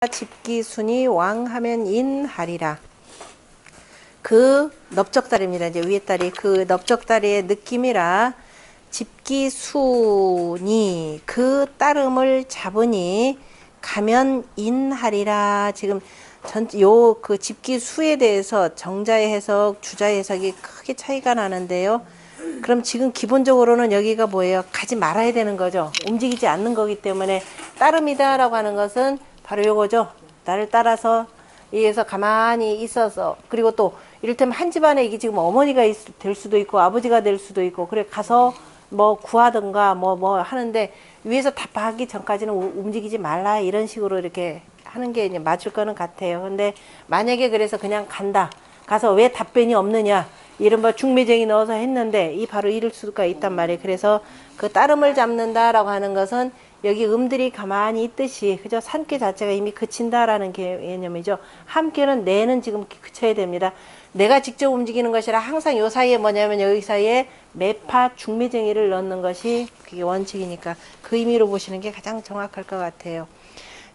집기순이 왕하면 인하리라. 그 넓적다리입니다. 이제 위에 다리, 그 넓적다리의 느낌이라 집기순이 그 따름을 잡으니 가면 인하리라. 지금 그 집기수에 대해서 정자의 해석, 주자의 해석이 크게 차이가 나는데요. 그럼 지금 기본적으로는 여기가 뭐예요? 가지 말아야 되는 거죠. 움직이지 않는 거기 때문에 따름이다 라고 하는 것은 바로 요거죠. 나를 따라서 여기에서 가만히 있어서, 그리고 또 이를테면 한 집안에 이게 지금 어머니가 될 수도 있고 아버지가 될 수도 있고, 그래 가서 뭐 구하든가 뭐 하는데 위에서 답하기 전까지는 움직이지 말라, 이런 식으로 이렇게 하는 게 이제 맞을 거는 같아요. 근데 만약에 그래서 그냥 간다, 가서 왜 답변이 없느냐, 이른바 중매쟁이 넣어서 했는데 이 바로 이럴 수가 있단 말이에요. 그래서 그 따름을 잡는다라고 하는 것은 여기 음들이 가만히 있듯이, 그죠? 산께 자체가 이미 그친다라는 개념이죠. 함께는 내는 지금 그쳐야 됩니다. 내가 직접 움직이는 것이라 항상 요 사이에 뭐냐면 여기 사이에 매파 중매쟁이를 넣는 것이 그게 원칙이니까 그 의미로 보시는 게 가장 정확할 것 같아요.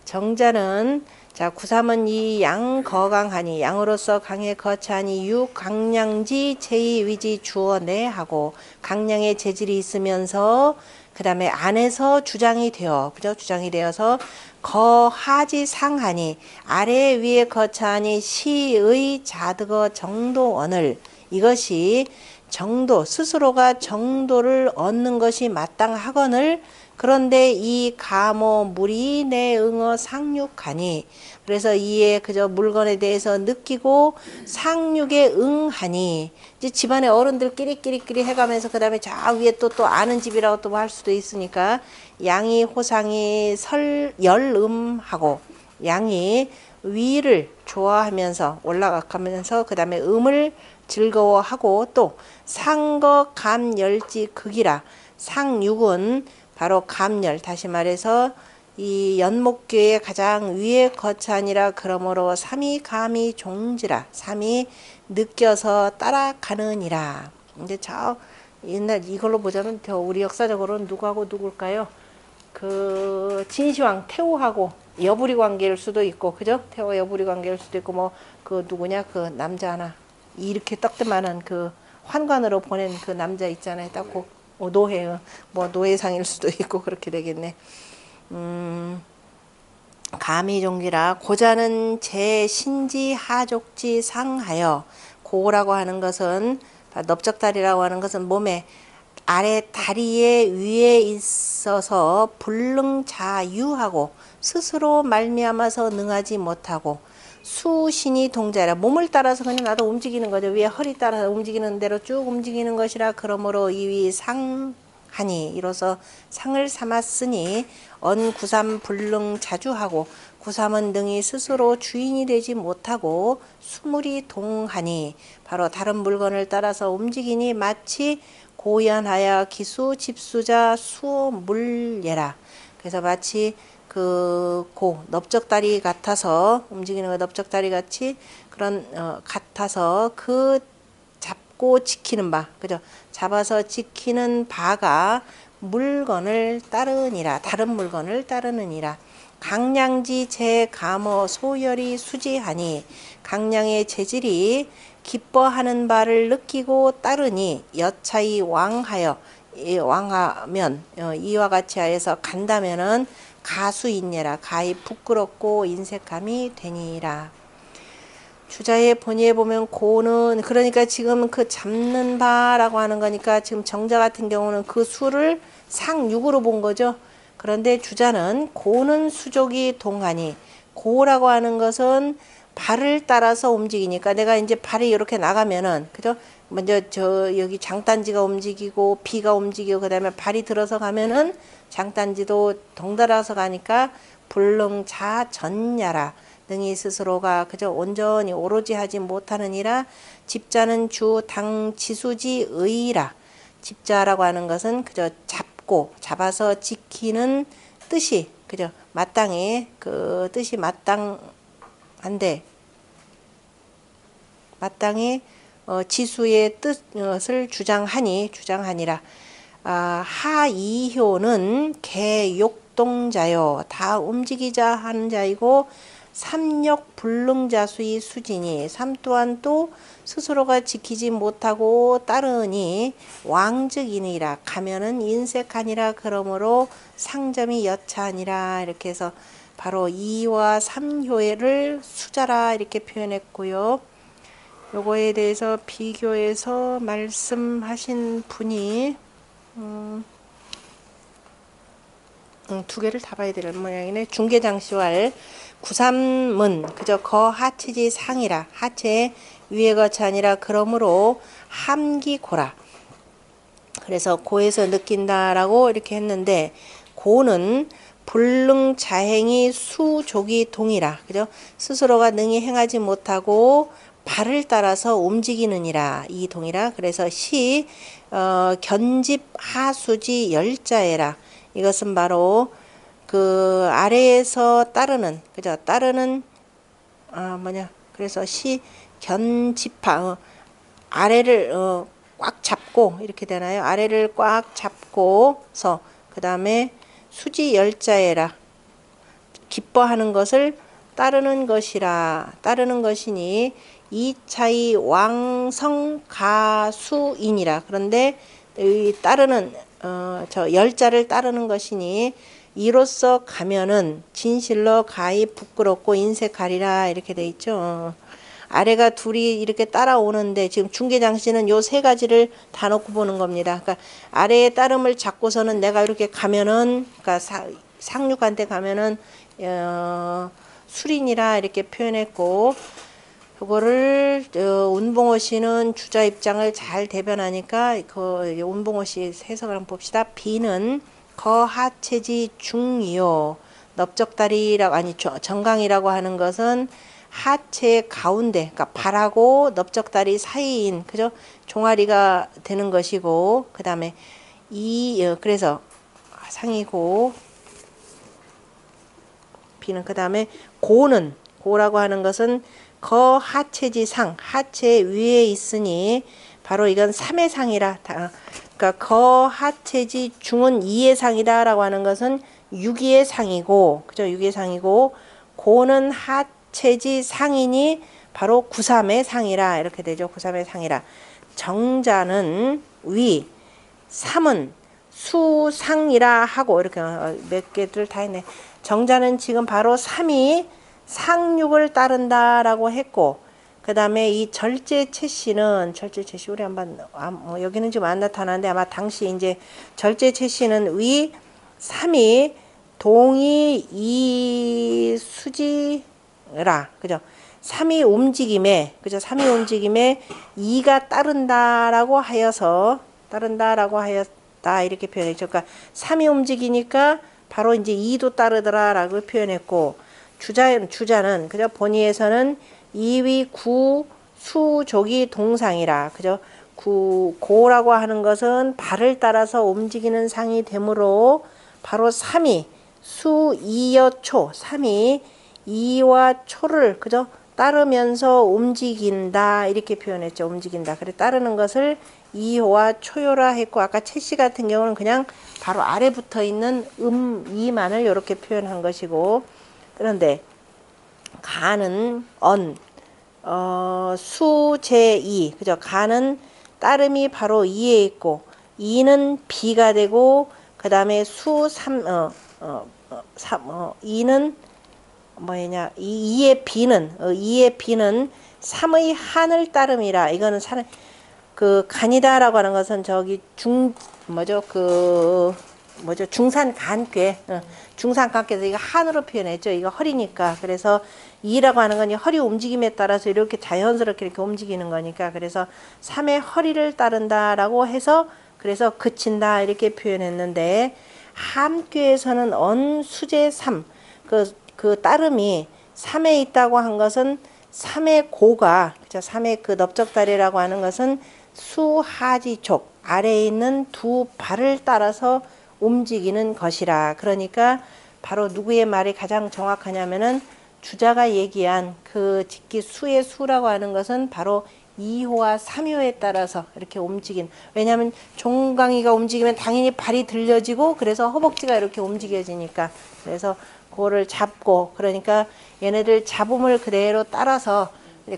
정자는 자, 구삼은 이 양 거강하니, 양으로서 강에 거차하니 유 강량지 제이 위지 주어 내 하고, 강량의 재질이 있으면서 그 다음에 안에서 주장이 되어, 그죠? 주장이 되어서 거하지 상하니, 아래 위에 거차하니 시의 자득어 정도언을, 이것이 정도, 스스로가 정도를 얻는 것이 마땅하거늘, 그런데 이 가모 물이 내 응어 상륙하니, 그래서 이에 그저 물건에 대해서 느끼고 상륙에 응하니, 이제 집안의 어른들끼리 해가면서 그 다음에 저 위에 또 아는 집이라고 또 할 수도 있으니까 양이 호상이 열음하고, 양이 위를 좋아하면서 올라가면서 그 다음에 음을 즐거워하고, 또 상거 감열지 극이라, 상육은 바로 감열, 다시 말해서 이 연목교의 가장 위에 거찬이라, 그러므로 삼이 감이 종지라, 삼이 느껴서 따라가느니라. 근데 저 옛날 이걸로 보자면 우리 역사적으로는 누구하고 누굴까요? 그 진시황 태후하고 여부리 관계일 수도 있고, 그죠? 태후와 여부리 관계일 수도 있고, 뭐 그 누구냐, 그 남자 하나 이렇게 떡대만한 그 환관으로 보낸 그 남자 있잖아요. 딱 노예, 뭐 노예상일 수도 있고 그렇게 되겠네. 감이종기라, 고자는 제 신지 하족지 상하여, 고라고 하는 것은 넓적다리라고 하는 것은 몸에 아래 다리에 위에 있어서 불능자유하고 스스로 말미암아서 능하지 못하고, 수신이 동자라, 몸을 따라서 그냥 나도 움직이는 거죠. 위에 허리 따라서 움직이는 대로 쭉 움직이는 것이라, 그러므로 이위 상하니, 이로써 상을 삼았으니 언구삼 불능 자주하고, 구삼은 능히 스스로 주인이 되지 못하고 수물이 동하니, 바로 다른 물건을 따라서 움직이니 마치 고연하여 기수 집수자 수물예라. 그래서 마치 넓적다리 같아서 움직이는 거, 넓적다리 같이 그런 같아서 그 잡고 지키는 바, 그죠? 잡아서 지키는 바가 물건을 따르니라, 다른 물건을 따르느니라. 강량지 제 감어 소열이 수지하니, 강량의 재질이 기뻐하는 바를 느끼고 따르니, 여차히 왕하여, 왕하면 이와 같이 하여서 간다면은 가수인예라, 가히 부끄럽고 인색함이 되니라. 주자의 본의에 보면 고는, 그러니까 지금 그 잡는 바라고 하는 거니까 지금 정자 같은 경우는 그 수를 상육으로 본 거죠. 그런데 주자는 고는 수족이 동하니, 고라고 하는 것은 발을 따라서 움직이니까, 내가 이제 발이 이렇게 나가면은, 그죠? 먼저 여기 장단지가 움직이고 비가 움직이고, 그 다음에 발이 들어서 가면은 장단지도 덩달아서 가니까 불능자 전야라, 능히 스스로가 그저 온전히 오로지 하지 못하느니라. 집자는 주 당 지수지 의라, 집자라고 하는 것은 그저 잡아서 지키는 뜻이, 그죠? 마땅히 그 뜻이 마땅한데, 마땅히 지수의 뜻을 주장하니라. 하이효는 개욕동자요, 다 움직이자 하는 자이고, 삼역 불능자수의 수진이 삼 또한 또 스스로가 지키지 못하고 따르니 왕즉이니라 가면은 인색하니라 그러므로 상점이 여차하니라 이렇게 해서 바로 2와 3효를 수자라 이렇게 표현했고요. 요거에 대해서 비교해서 말씀하신 분이 두 개를 다 봐야 될 모양이네. 중개장시왈 구삼문 그저 거하체지 상이라 하체 위에 거치 아니라 그러므로 함기고라. 그래서 고에서 느낀다라고 이렇게 했는데 고는 불능자행이 수족이 동이라. 그죠? 스스로가 능히 행하지 못하고 발을 따라서 움직이느니라 이 동이라. 그래서 시 견집 하수지 열자에라. 이것은 바로 그 아래에서 따르는 그죠? 따르는 그래서 시 견집하 아래를 꽉 잡고 이렇게 되나요? 아래를 꽉 잡고서 그 다음에 수지 열자에라 기뻐하는 것을 따르는 것이라. 따르는 것이니 이차의 왕성 가수이니라. 그런데 이 따르는 저 열자를 따르는 것이니 이로써 가면은 진실로 가히 부끄럽고 인색하리라 이렇게 돼 있죠. 아래가 둘이 이렇게 따라오는데 지금 중개장시는 요 세 가지를 다 놓고 보는 겁니다. 그러니까 아래의 따름을 잡고서는 내가 이렇게 가면은 그러니까 상륙한테 가면은 수린이라 이렇게 표현했고 그거를 운봉호 씨는 주자 입장을 잘 대변하니까 그 운봉호 씨 해석을 한번 봅시다. 비는 거하체지 중이요. 넓적다리라고 아니 정강이라고 하는 것은 하체 가운데 그러니까 발하고 넓적다리 사이인 그죠? 종아리가 되는 것이고 그다음에 그래서 상이고 비는 그다음에 고라고 하는 것은 거하체지 상 하체 위에 있으니 바로 이건 3의 상이라. 그러니까 거하체지 중은 2의 상이다라고 하는 것은 6의 상이고 그죠? 6의 상이고 고는 하체지 상이니 바로 9삼의 상이라 이렇게 되죠. 9삼의 상이라. 정자는 위, 3은 수상이라 하고 이렇게 몇 개들 다 했네. 정자는 지금 바로 3이 상육을 따른다라고 했고 그 다음에 이 절제채씨는 절제채씨 우리 한번 여기는 지금 안 나타나는데 아마 당시 이제 절제채씨는 위 3이 동이 이 수지라 그죠? 3이 움직임에 그죠? 3이 움직임에 2가 따른다라고 하였다 이렇게 표현했죠. 그러니까 3이 움직이니까 바로 이제 2도 따르더라라고 표현했고 주자는 그죠? 본의에서는 2위 구 수족이 동상이라 그죠? 고라고 하는 것은 발을 따라서 움직이는 상이 되므로 바로 3이 수이여초 3이 이와 초를 그죠? 따르면서 움직인다 이렇게 표현했죠. 움직인다. 그래 따르는 것을 이호와 초요라 했고 아까 채씨 같은 경우는 그냥 바로 아래 붙어 있는 이만을 이렇게 표현한 것이고 그런데 가는 수제이 그죠? 가는 따름이 바로 이에 있고 이는 비가 되고 그 다음에 이는 뭐냐 이의 비는 삼의 한을 따름이라. 이거는 그 간이다라고 하는 것은 저기 중산간괴 중산간괴에서 이거 한으로 표현했죠. 이거 허리니까. 그래서 이라고 하는 건 허리 움직임에 따라서 이렇게 자연스럽게 이렇게 움직이는 거니까 그래서 3의 허리를 따른다라고 해서 그래서 그친다 이렇게 표현했는데 함께에서는 언수제 3 그 따름이 3에 있다고 한 것은 3의 고가 그죠? 3의 그 넓적다리라고 하는 것은 수하지족 아래에 있는 두 발을 따라서 움직이는 것이라. 그러니까 바로 누구의 말이 가장 정확하냐면은 주자가 얘기한 그 직기 수의 수라고 하는 것은 바로 2호와 3호에 따라서 이렇게 움직인. 왜냐하면 종강이가 움직이면 당연히 발이 들려지고 그래서 허벅지가 이렇게 움직여지니까. 그래서 그거를 잡고, 그러니까 얘네들 잡음을 그대로 따라서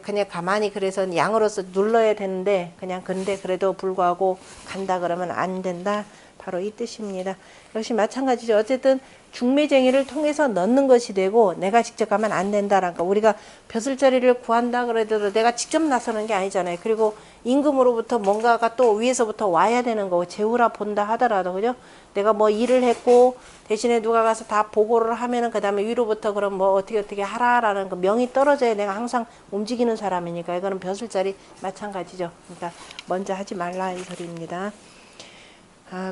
그냥 가만히, 그래서 양으로서 눌러야 되는데 그냥, 근데 그래도 불구하고 간다 그러면 안 된다. 바로 이 뜻입니다. 역시 마찬가지죠. 어쨌든 중매쟁이를 통해서 넣는 것이 되고 내가 직접 가면 안 된다라니까. 우리가 벼슬자리를 구한다 그래도 내가 직접 나서는 게 아니잖아요. 그리고 임금으로부터 뭔가가 또 위에서부터 와야 되는 거고, 재우라 본다 하더라도, 그죠? 내가 뭐 일을 했고 대신에 누가 가서 다 보고를 하면은 그 다음에 위로부터 그럼 뭐 어떻게 하라라는 그 명이 떨어져야 내가 항상 움직이는 사람이니까. 이거는 벼슬자리 마찬가지죠. 그러니까 먼저 하지 말라 이 소리입니다.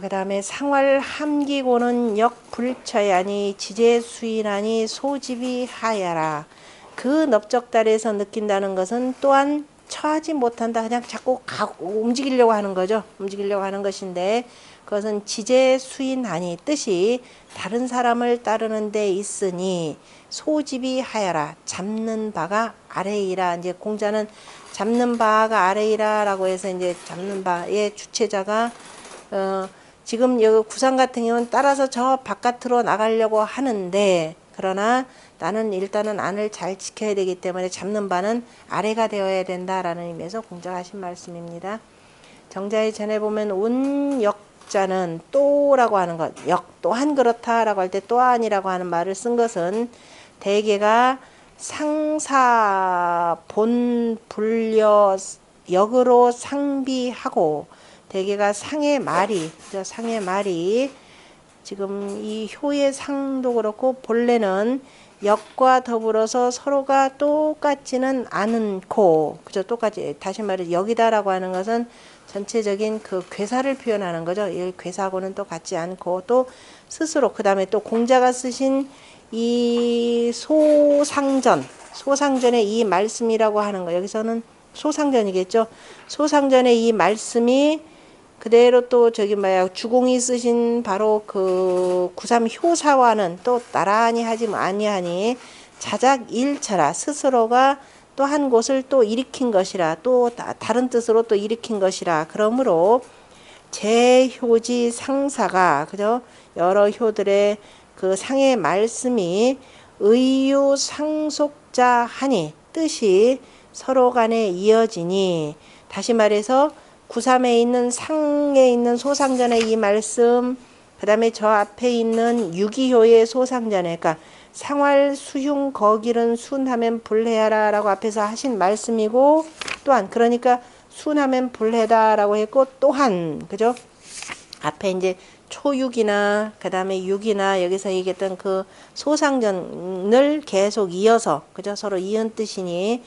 그 다음에 상활 함기고는 역불처야니 지제수인하니 소집이 하야라. 그 넓적다리에서 느낀다는 것은 또한 처하지 못한다. 그냥 자꾸 움직이려고 하는 거죠. 움직이려고 하는 것인데, 그것은 지제수인하니 뜻이 다른 사람을 따르는 데 있으니 소집이 하야라. 잡는 바가 아래이라. 이제 공자는 잡는 바가 아래이라라고 해서 이제 잡는 바의 주체자가 지금 여기 구상 같은 경우는 따라서 저 바깥으로 나가려고 하는데, 그러나 나는 일단은 안을 잘 지켜야 되기 때문에 잡는 바는 아래가 되어야 된다라는 의미에서 공자가 하신 말씀입니다. 정자에 전해 보면 운역자는 또라고 하는 것, 역 또한 그렇다라고 할 때 또한이라고 하는 말을 쓴 것은 대개가 상사 본 불려 역으로 상비하고, 대개가 상의 말이 지금 이 효의 상도 그렇고 본래는 역과 더불어서 서로가 똑같지는 않고, 그죠? 똑같이, 다시 말해 역이다라고 하는 것은 전체적인 그 괴사를 표현하는 거죠. 이 괴사하고는 또 같지 않고, 또 스스로, 그 다음에 또 공자가 쓰신 이 소상전의 이 말씀이라고 하는 거, 여기서는 소상전이겠죠. 소상전의 이 말씀이 그대로 또 주공이 쓰신 바로 그 구삼 효사와는 또 나란히 하지 아니하니 자작일처라. 스스로가 또 한 곳을 또 일으킨 것이라. 또 다른 뜻으로 또 일으킨 것이라. 그러므로 제효지 상사가, 그죠? 여러 효들의 그 상의 말씀이 의유상속자 하니 뜻이 서로 간에 이어지니, 다시 말해서 구삼에 있는 상에 있는 소상전의 이 말씀, 그 다음에 저 앞에 있는 유기효의 소상전에, 그러니까 상활 수흉 거길은 순하면 불해하라 라고 앞에서 하신 말씀이고, 또한 그러니까 순하면 불해다라고 했고, 또한, 그죠? 앞에 이제 초육이나 그 다음에 육이나 여기서 얘기했던 그 소상전을 계속 이어서, 그죠? 서로 이은 뜻이니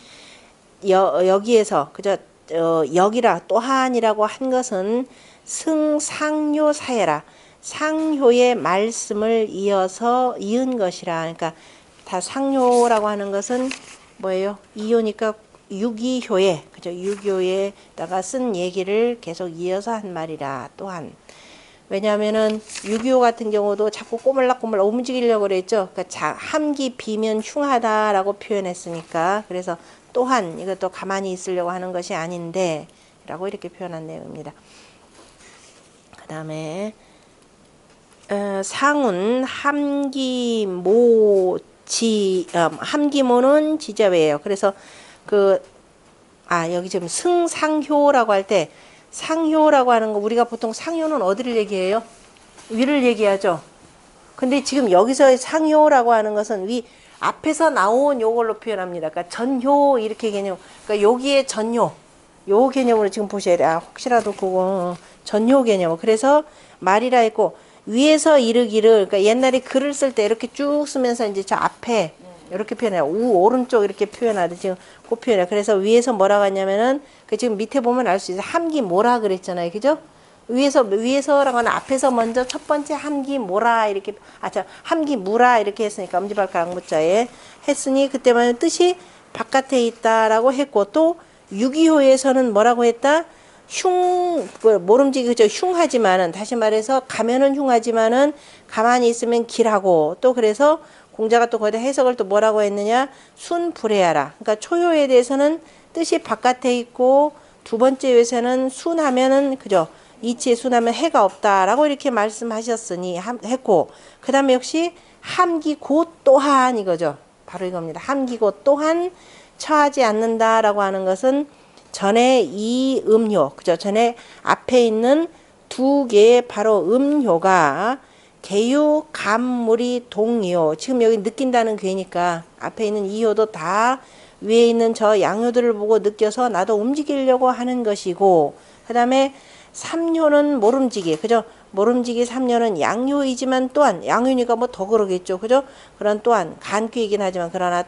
여기에서, 그죠? 역이라 또한이라고 한 것은 승상효 사해라. 상효의 말씀을 이어서 이은 것이라. 그러니까 다 상효라고 하는 것은 뭐예요? 이효니까 유기효에, 그죠? 유기효에다가 쓴 얘기를 계속 이어서 한 말이라. 또한. 왜냐하면은 유기효 같은 경우도 자꾸 꼬물락꼬물락 움직이려고 그랬죠. 그러니까 함기 비면 흉하다라고 표현했으니까. 그래서 또한 이것도 가만히 있으려고 하는 것이 아닌데 라고 이렇게 표현한 내용입니다. 그 다음에 상운 함기모는 지자외예요. 그래서 여기 지금 승상효라고 할 때, 상효라고 하는 거, 우리가 보통 상효는 어디를 얘기해요? 위를 얘기하죠. 근데 지금 여기서의 상효라고 하는 것은 앞에서 나온 요걸로 표현합니다. 그러니까 전효 이렇게 개념. 그러니까 여기에 전효, 요 개념으로 지금 보셔야 돼요. 혹시라도 그거 전효 개념. 그래서 말이라 했고, 위에서 이르기를, 그러니까 옛날에 글을 쓸 때 이렇게 쭉 쓰면서 이제 저 앞에 이렇게 표현해요. 오른쪽 이렇게 표현하듯 지금 그 표현해요. 그래서 위에서 뭐라고 하냐면은 그 지금 밑에 보면 알 수 있어요. 함기 뭐라 그랬잖아요. 그죠? 위에서라고 하는 앞에서 먼저 첫 번째 함기 뭐라 이렇게, 함기 무라 이렇게 했으니까 엄지발가락 무자에 했으니 그때만 뜻이 바깥에 있다라고 했고, 또 유기효에서는 뭐라고 했다? 모름지기, 그죠? 흉하지만은, 다시 말해서 가면은 흉하지만은 가만히 있으면 길하고, 또 그래서 공자가 또 거기다 해석을 또 뭐라고 했느냐? 순불해하라. 그러니까 초효에 대해서는 뜻이 바깥에 있고, 두 번째 요에서는 순하면은, 그죠? 이치에 순하면 해가 없다라고 이렇게 말씀하셨으니 했고, 그 다음에 역시 함기고 또한 이거죠. 바로 이겁니다. 함기고 또한 처하지 않는다라고 하는 것은 전에 이 음효, 그죠? 전에 앞에 있는 두 개의 바로 음효가 개유, 감물이 동요. 지금 여기 느낀다는 괴니까 앞에 있는 이효도 다 위에 있는 저 양효들을 보고 느껴서 나도 움직이려고 하는 것이고, 그 다음에 삼효는 모름지기, 그죠? 모름지기 삼효는 양효이지만 또한, 양효니까 뭐 더 그러겠죠, 그죠? 그런 또한 간귀이긴 하지만 그러나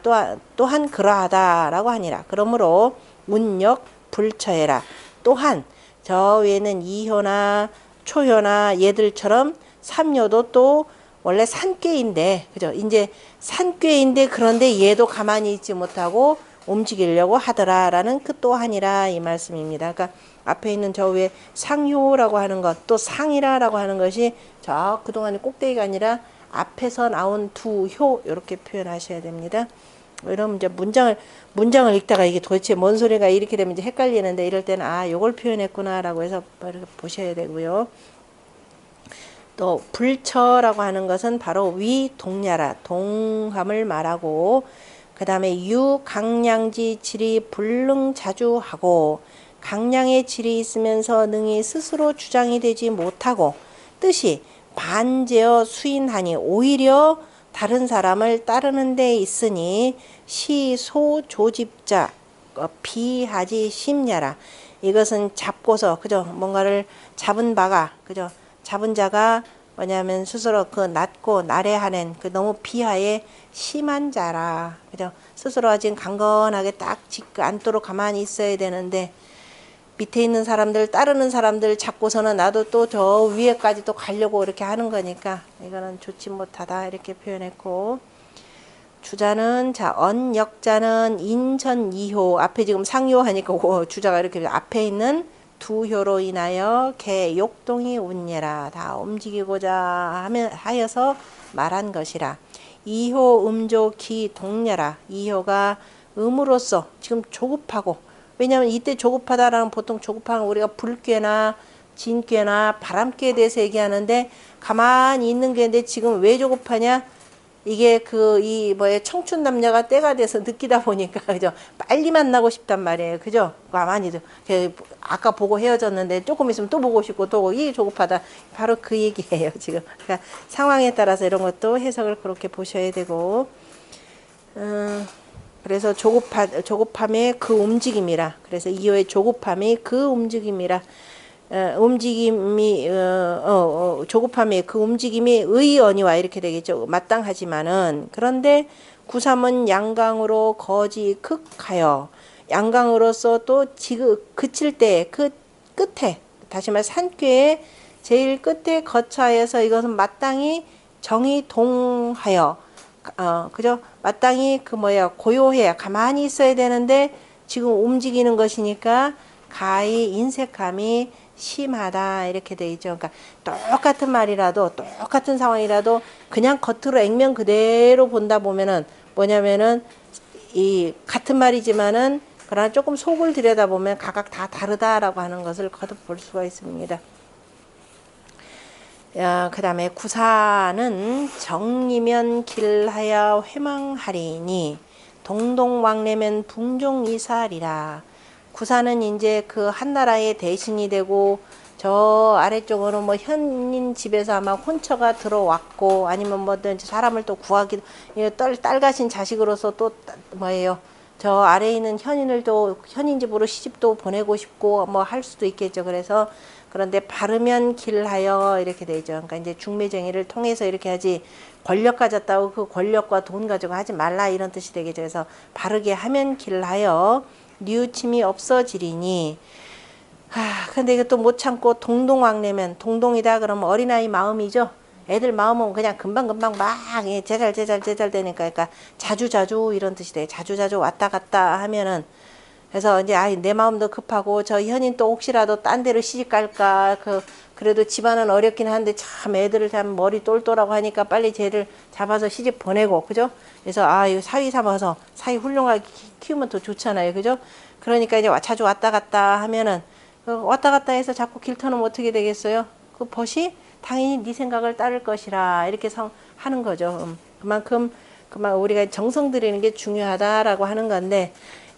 또한 그러하다라고 하니라. 그러므로 운역 불처해라. 또한 저 위에는 이효나 초효나 얘들처럼 삼효도 또 원래 산꾀인데, 그죠? 이제 산꾀인데 그런데 얘도 가만히 있지 못하고 움직이려고 하더라라는 그 또한이라 이 말씀입니다. 그러니까 앞에 있는 저 위에 상효라고 하는 것, 또 상이라라고 하는 것이 저 그동안의 꼭대기가 아니라 앞에서 나온 두 효 이렇게 표현하셔야 됩니다. 이러면 이제 문장을 읽다가 이게 도대체 뭔 소리가 이렇게 되면 이제 헷갈리는데, 이럴 때는 아 요걸 표현했구나라고 해서 이렇게 보셔야 되고요. 또 불처라고 하는 것은 바로 위동야라, 동함을 말하고, 그 다음에 유강량지 질이 불능자주하고, 강량의 질이 있으면서 능히 스스로 주장이 되지 못하고, 뜻이 반제어 수인하니 오히려 다른 사람을 따르는 데 있으니 시소조집자 비하지 심야라. 이것은 잡고서, 그죠? 뭔가를 잡은 바가, 그죠? 잡은 자가 뭐냐면 스스로 그 낮고 나래하는 그 너무 비하에 심한 자라. 그죠? 스스로가 지금 강건하게 딱 짚고 앉도록 가만히 있어야 되는데, 밑에 있는 사람들, 따르는 사람들 잡고서는 나도 또 저 위에까지 또 가려고 이렇게 하는 거니까 이거는 좋지 못하다 이렇게 표현했고, 주자는 자 언역자는 인천 2효 앞에 지금 상효 하니까 주자가 이렇게 앞에 있는 두 효로 인하여 개 욕동이 운예라 다 움직이고자 하여서 말한 것이라. 2효 음조 기 동야라. 2효가 음으로써 지금 조급하고, 왜냐하면 이때 조급하다라는, 보통 조급한 우리가 불꾀나 진꾀나 바람꾀에 대해서 얘기하는데 가만히 있는 게인데 지금 왜 조급하냐? 이게 청춘 남녀가 때가 돼서 느끼다 보니까, 그죠? 빨리 만나고 싶단 말이에요. 그죠? 가만히도. 아까 보고 헤어졌는데 조금 있으면 또 보고 싶고 또 이게 조급하다. 바로 그 얘기예요, 지금. 그러니까 상황에 따라서 이런 것도 해석을 그렇게 보셔야 되고, 그래서 조급함의 그 움직임이라. 그래서 이호의 조급함이 그 움직임이라. 조급함의 그 움직임이 의언이와 이렇게 되겠죠. 마땅하지만은, 그런데 구삼은 양강으로 거지 극하여, 양강으로서 또 그칠 때 그 끝에, 다시 말 산꾀의 제일 끝에 거처하여서 이것은 마땅히 정이 동하여, 그죠? 마땅히 고요해야 가만히 있어야 되는데 지금 움직이는 것이니까 가히 인색함이 심하다 이렇게 돼 있죠. 그러니까 똑같은 말이라도, 똑같은 상황이라도 그냥 겉으로 액면 그대로 본다 보면은 뭐냐면은 이 같은 말이지만은 그러나 조금 속을 들여다보면 각각 다 다르다라고 하는 것을 거듭 볼 수가 있습니다. 그 다음에 구사는 정이면 길하여 회망하리니 동동왕래면 북종이살이라. 구사는 이제 그 한나라의 대신이 되고, 저 아래쪽으로 뭐 현인 집에서 아마 혼처가 들어왔고, 아니면 뭐든 사람을 또 구하기도, 딸 가신 자식으로서 또 뭐예요, 저 아래에 있는 현인을 또 현인 집으로 시집도 보내고 싶고 뭐 할 수도 있겠죠. 그래서 그런데 바르면 길하여 이렇게 되죠. 그러니까 이제 중매쟁이를 통해서 이렇게 하지, 권력 가졌다고 그 권력과 돈 가지고 하지 말라 이런 뜻이 되겠죠. 그래서 바르게 하면 길하여 뉘우침이 없어지리니. 근데 이것도 못 참고 동동왕래면, 동동이다 그러면 어린아이 마음이죠. 애들 마음은 그냥 금방금방 막 제잘 되니까, 그러니까 자주자주 이런 뜻이 돼요. 자주자주 왔다 갔다 하면은, 그래서 이제 내 마음도 급하고 저 현인 또 혹시라도 딴 데로 시집 갈까, 그래도 집안은 어렵긴 한데 참 애들을 참 머리 똘똘하고 하니까 빨리 쟤를 잡아서 시집 보내고, 그죠? 그래서 이거 사위 삼아서 사위 훌륭하게 키우면 더 좋잖아요, 그죠? 그러니까 이제 자주 왔다 갔다 하면은, 왔다 갔다 해서 자꾸 길터는 어떻게 되겠어요? 그 벗이 당연히 네 생각을 따를 것이라 이렇게 하는 거죠. 그만큼 우리가 정성 들이는 게 중요하다라고 하는 건데,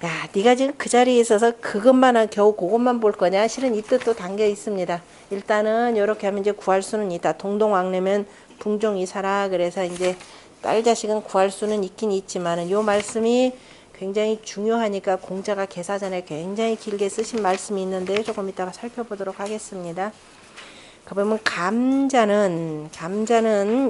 야, 네가 지금 그 자리에 있어서 그것만 겨우 그것만 볼 거냐? 실은 이 뜻도 담겨 있습니다. 일단은 이렇게 하면 이제 구할 수는 있다. 동동왕래면 궁종이사라. 그래서 이제 딸 자식은 구할 수는 있긴 있지만은 요 말씀이 굉장히 중요하니까 공자가 계사전에 굉장히 길게 쓰신 말씀이 있는데 조금 이따가 살펴보도록 하겠습니다. 그러면 감자는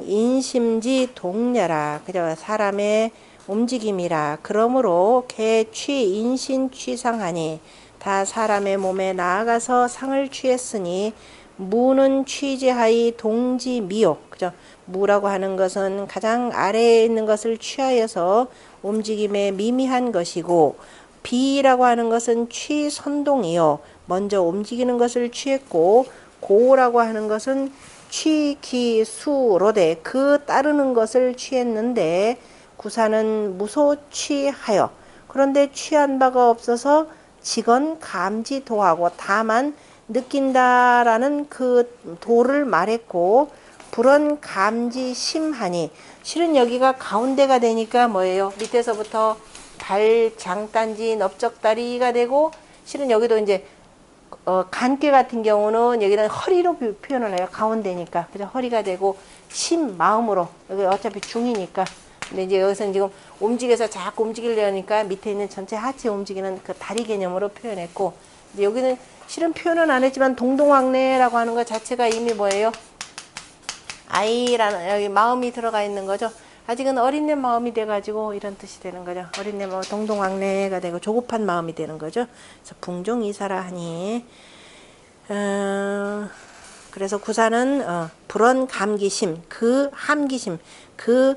인심지 동냐라. 그죠? 사람의 움직임이라. 그러므로 개취 인신 취상하니 다 사람의 몸에 나아가서 상을 취했으니 무는 취지하이 동지 미욕. 그죠? 무라고 하는 것은 가장 아래에 있는 것을 취하여서 움직임에 미미한 것이고, 비라고 하는 것은 취선동이요. 먼저 움직이는 것을 취했고, 고라고 하는 것은 취기수로되 그 따르는 것을 취했는데, 구사는 무소취하여 그런데 취한 바가 없어서 직언 감지도하고 다만 느낀다라는 그 도를 말했고, 불언 감지심하니 실은 여기가 가운데가 되니까 뭐예요? 밑에서부터 발 장단지 넓적다리가 되고, 실은 여기도 이제 간괴 같은 경우는 여기는 허리로 표현을 해요. 가운데니까. 그죠? 허리가 되고, 심, 마음으로. 여기 어차피 중이니까. 근데 이제 여기서는 지금 움직여서 자꾸 움직이려니까 밑에 있는 전체 하체 움직이는 그 다리 개념으로 표현했고, 이제 여기는 실은 표현은 안 했지만 동동왕래라고 하는 것 자체가 이미 뭐예요? 아이라는 여기 마음이 들어가 있는 거죠. 아직은 어린내 마음이 돼가지고 이런 뜻이 되는 거죠. 어린내 마음, 동동왕래가 되고 조급한 마음이 되는 거죠. 그래서 궁종이사라 하니, 그래서 구사는 불언 감기심, 그 함기심, 그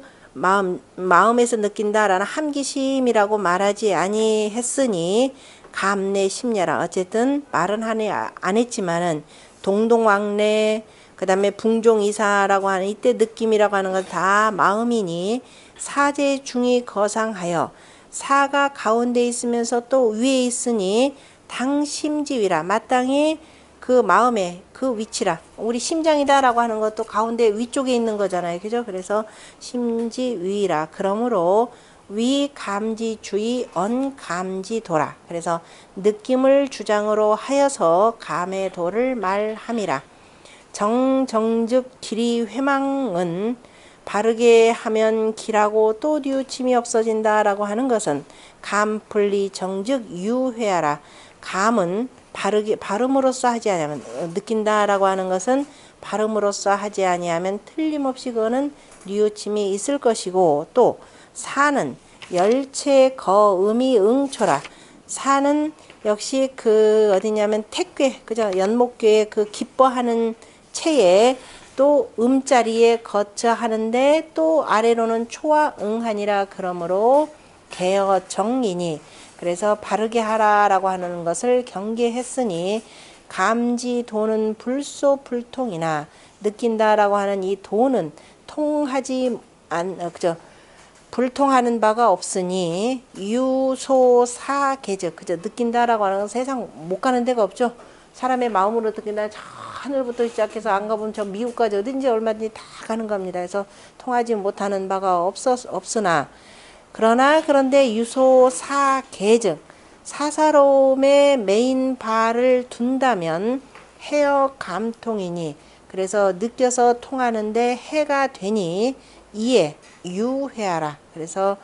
마음에서 느낀다라는 함기심이라고 말하지 아니했으니 감내 심려라. 어쨌든 말은 안 했지만은 동동왕래, 그 다음에 붕종이사라고 하는 이때 느낌이라고 하는 건 다 마음이니 사제 중이 거상하여, 사가 가운데 있으면서 또 위에 있으니 당심지위라. 마땅히 그 마음의 그 위치라. 우리 심장이다라고 하는 것도 가운데 위쪽에 있는 거잖아요. 그죠? 그래서 심지위라. 그러므로 위감지주의 언감지도라. 그래서 느낌을 주장으로 하여서 감의 도를 말함이라. 정즉 길이 회망은 바르게 하면 길하고 또 뉘우침이 없어진다라고 하는 것은 감분리 정즉 유회하라. 감은 발음으로써 하지 아니하면, 느낀다라고 하는 것은 발음으로써 하지 아니하면 틀림없이 그거는 뉘우침이 있을 것이고, 또 사는 열체 거음이 응초라. 사는 역시 그 어디냐면 택괴, 그죠? 연목괴의 그 기뻐하는 체에 또 음자리에 거쳐 하는데 또 아래로는 초와 응하니라. 그러므로 개어정이니, 그래서 바르게 하라라고 하는 것을 경계했으니 감지도는 불소불통이나 느낀다라고 하는 이 도는 통하지 그죠? 불통하는 바가 없으니 유소사계적, 그죠? 느낀다라고 하는 건 세상 못 가는 데가 없죠. 사람의 마음으로 느낀다. 저 하늘부터 시작해서 안 가보면 저 미국까지 어딘지 얼마든지 다 가는 겁니다. 그래서 통하지 못하는 바가 없으나, 그런데 유소사계적, 사사로움에 메인 바를 둔다면 해어 감통이니, 그래서 느껴서 통하는데 해가 되니 이에 유해하라. 그래서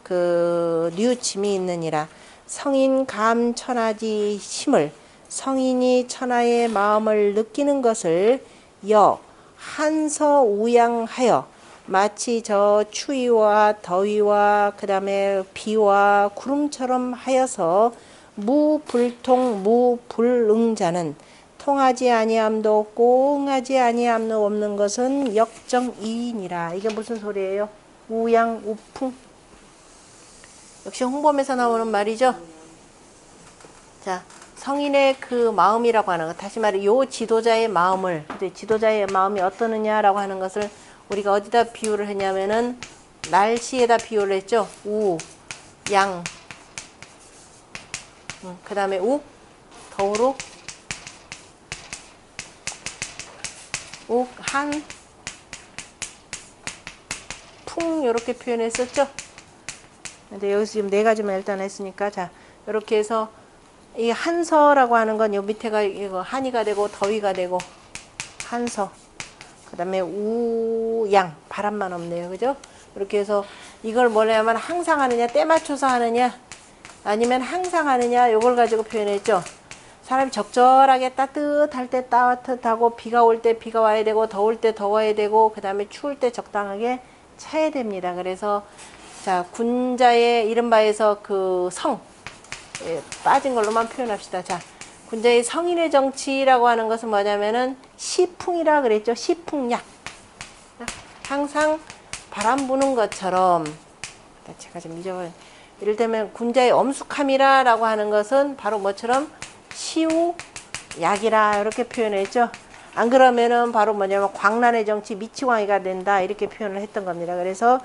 그 뉘우침이 있느니라. 성인 감 천하지 심을, 성인이 천하의 마음을 느끼는 것을 한서 우양하여, 마치 저 추위와 더위와 그 다음에 비와 구름처럼 하여서 무불통 무불응자는 통하지 아니함도 없고 응하지 아니함도 없는 것은 역정이인이라. 이게 무슨 소리예요? 우양 우풍. 역시 홍범에서 나오는 말이죠. 자, 성인의 그 마음이라고 하는 것, 다시 말해 요 지도자의 마음을, 지도자의 마음이 어떠느냐라고 하는 것을 우리가 어디다 비유를 했냐면은 날씨에다 비유를 했죠. 우, 양, 그 다음에 욱, 더우룩, 욱, 한, 시풍 이렇게 표현했었죠. 근데 여기서 지금 네 가지만 일단 했으니까 자 이렇게 해서 이 한서라고 하는 건 요 밑에가 이거 한이가 되고 더위가 되고 한서. 그다음에 우양 바람만 없네요. 그죠? 이렇게 해서 이걸 뭐냐면 항상 하느냐 때 맞춰서 하느냐 아니면 항상 하느냐 요걸 가지고 표현했죠. 사람이 적절하게 따뜻할 때 따뜻하고 비가 올 때 비가 와야 되고 더울 때 더워야 되고 그 다음에 추울 때 적당하게 차야 됩니다. 그래서 자 군자의 이른바에서 그 성 빠진 걸로만 표현합시다. 자 군자의 성인의 정치라고 하는 것은 뭐냐면은 시풍이라 그랬죠. 시풍약 항상 바람 부는 것처럼 제가 좀 잊어버린 이를테면 군자의 엄숙함이라고 하는 것은 바로 뭐처럼 시우 약이라 이렇게 표현했죠. 안 그러면은 바로 뭐냐면 광란의 정치 미치광이가 된다 이렇게 표현을 했던 겁니다. 그래서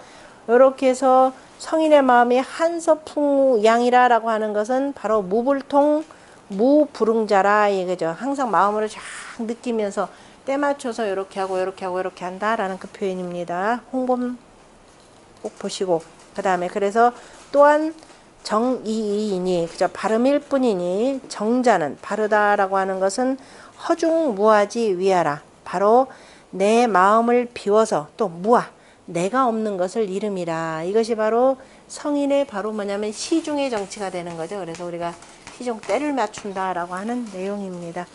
이렇게 해서 성인의 마음이 한서풍양이라라고 하는 것은 바로 무불통 무불응자라 이거죠. 항상 마음으로 쫙 느끼면서 때 맞춰서 이렇게 하고 이렇게 하고 이렇게 한다라는 그 표현입니다. 홍범 꼭 보시고 그 다음에 그래서 또한 정이이니 그저 발음일 뿐이니 정자는 바르다라고 하는 것은 허중무하지 위하라 바로 내 마음을 비워서 또 무아 내가 없는 것을 이름이라 이것이 바로 성인의 바로 뭐냐면 시중의 정치가 되는 거죠. 그래서 우리가 시중 때를 맞춘다라고 하는 내용입니다.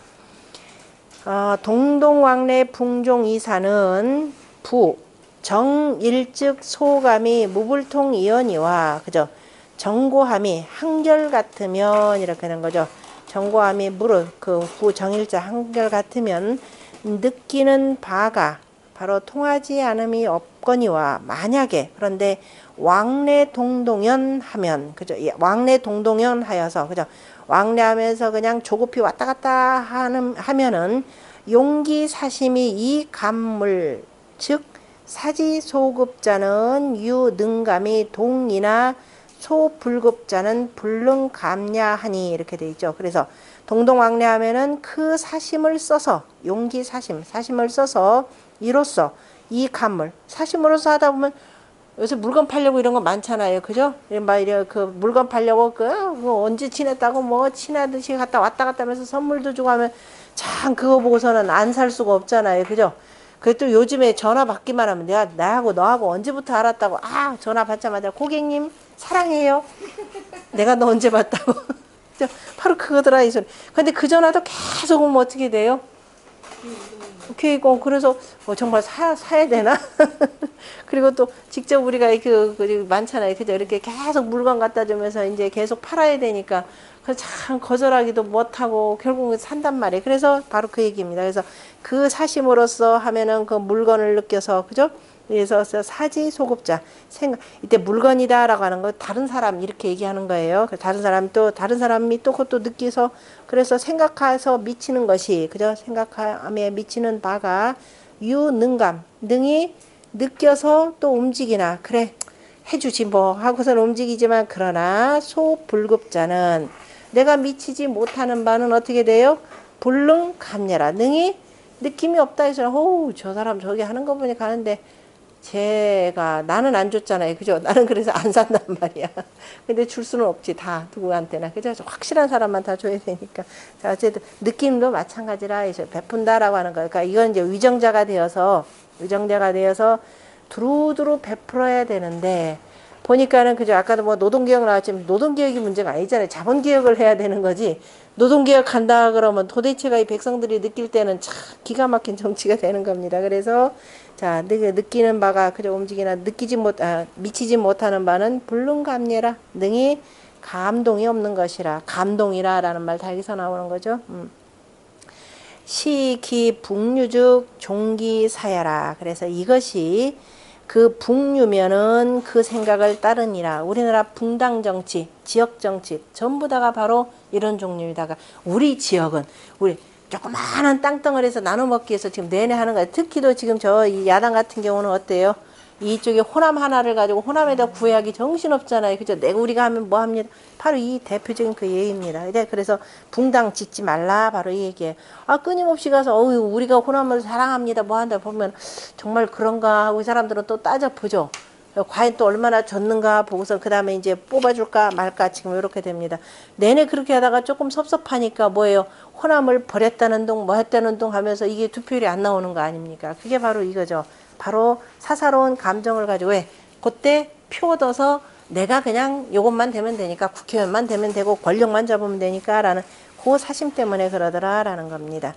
동동왕래 풍종이사는 부 정일즉 소감이 무불통이언이와 그죠 정고함이 한결같으면 이렇게 하는 거죠. 정고함이 무릇 그 부정일자 한결같으면 느끼는 바가 바로 통하지 않음이 없거니와 만약에 그런데 왕래 동동연 하면 그죠 왕래 동동연 하여서 그죠 왕래하면서 그냥 조급히 왔다 갔다 하면은 용기 사심이 이 감물 즉 사지소급자는 유능감이 동이나 소불급자는 불능감야하니 이렇게 돼 있죠. 그래서 동동왕래하면은 그 사심을 써서 용기 사심을 써서 이로써 이 감물 사심으로서 하다 보면 요새 물건 팔려고 이런 거 많잖아요. 그죠? 막 이래 그 물건 팔려고 그 언제 친했다고 뭐 친하듯이 갔다 왔다 하면서 선물도 주고 하면 참 그거 보고서는 안 살 수가 없잖아요. 그죠? 그래도 요즘에 전화 받기만 하면 내가 나하고 너하고 언제부터 알았다고 전화 받자마자 고객님 사랑해요. 내가 너 언제 봤다고. 바로 그거더라 이 소리. 근데 그 전화도 계속 오면 어떻게 돼요? 그래서 정말 사야 되나? 그리고 또 직접 우리가 그 많잖아요. 그죠? 이렇게 계속 물건 갖다 주면서 이제 계속 팔아야 되니까 참 거절하기도 못하고 결국은 산단 말이에요. 그래서 바로 그 얘기입니다. 그래서 그 사심으로써 하면은 그 물건을 느껴서 그죠? 그래서 사지 소급자 이때 물건이다라고 하는 거 다른 사람 이렇게 얘기하는 거예요. 다른 사람이 또 그것도 느끼서 그래서 생각해서 미치는 것이 그죠? 생각함에 미치는 바가 유능감 능이 느껴서 또 움직이나 그래 해주지 뭐 하고서는 움직이지만 그러나 소불급자는 내가 미치지 못하는 바는 어떻게 돼요? 불능감녀라 능이 느낌이 없다 해서 저 사람 저기 하는 거 보니까 하는데 나는 안 줬잖아요. 그죠? 나는 그래서 안 산단 말이야. 근데 줄 수는 없지. 다 누구한테나. 그죠? 확실한 사람만 다 줘야 되니까. 자, 어쨌든 느낌도 마찬가지라 이제 베푼다라고 하는 거. 그러니까 이건 이제 위정자가 되어서 두루두루 베풀어야 되는데 보니까는 그죠? 아까도 뭐 노동개혁 나왔지만 노동개혁이 문제가 아니잖아요. 자본개혁을 해야 되는 거지. 노동개혁 한다 그러면 도대체가 이 백성들이 느낄 때는 참 기가 막힌 정치가 되는 겁니다. 그래서 자 느끼는 바가 그저 움직이나 미치지 못하는 바는 불능감녀라 능히 감동이 없는 것이라 감동이라 라는 말 다 여기서 나오는 거죠. 시기 북류즉 종기사야라. 그래서 이것이 그 북류면은 그 생각을 따르니라. 우리나라 붕당정치, 지역정치 전부 다가 바로 이런 종류이다가 우리 지역은 우리 조그마한 땅덩어리에서 나눠 먹기 위해서 지금 내내 하는 거예요. 특히도 지금 이 야당 같은 경우는 어때요? 이쪽에 호남 하나를 가지고 호남에다 구애하기 정신없잖아요. 그죠? 우리가 하면 뭐 합니다. 바로 이 대표적인 그 예입니다. 그래서 붕당 짓지 말라. 바로 이 얘기예요. 끊임없이 가서 우리가 호남을 사랑합니다. 뭐 한다 보면 정말 그런가 하고 이 사람들은 또 따져보죠. 과연 또 얼마나 줬는가 보고서 그 다음에 이제 뽑아줄까 말까 지금 이렇게 됩니다. 내내 그렇게 하다가 조금 섭섭하니까 뭐예요? 호남을 버렸다는 둥 뭐 했다는 둥 하면서 이게 투표율이 안 나오는 거 아닙니까? 그게 바로 이거죠. 바로 사사로운 감정을 가지고 왜? 그때 표 얻어서 내가 그냥 요것만 되면 되니까 국회의원만 되면 되고 권력만 잡으면 되니까 라는 그 사심 때문에 그러더라 라는 겁니다.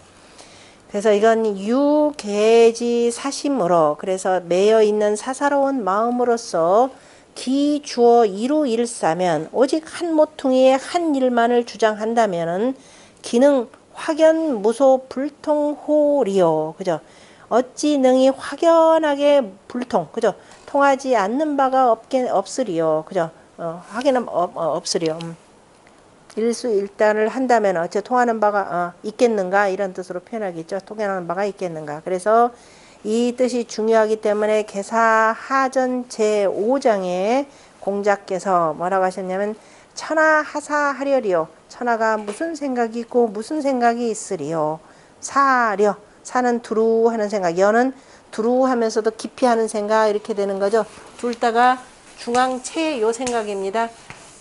그래서 이건 유계지 사심으로 그래서 매여 있는 사사로운 마음으로서 기 주어 이루 일사면 오직 한 모퉁이의 한 일만을 주장한다면은 기능 확연 무소 불통호리요. 그죠? 어찌 능히 확연하게 불통. 그죠? 통하지 않는 바가 없으리요. 그죠? 확연은 없으리요. 일수일단을 한다면 어째 통하는 바가 있겠는가 이런 뜻으로 표현하겠죠. 통하는 바가 있겠는가. 그래서 이 뜻이 중요하기 때문에 개사하전 제5장에 공자께서 뭐라고 하셨냐면 천하하사하려리요. 천하가 무슨 생각이 있고 무슨 생각이 있으리요. 사려. 사는 두루 하는 생각. 여는 두루 하면서도 깊이 하는 생각 이렇게 되는 거죠. 둘 다가 중앙체 요 생각입니다.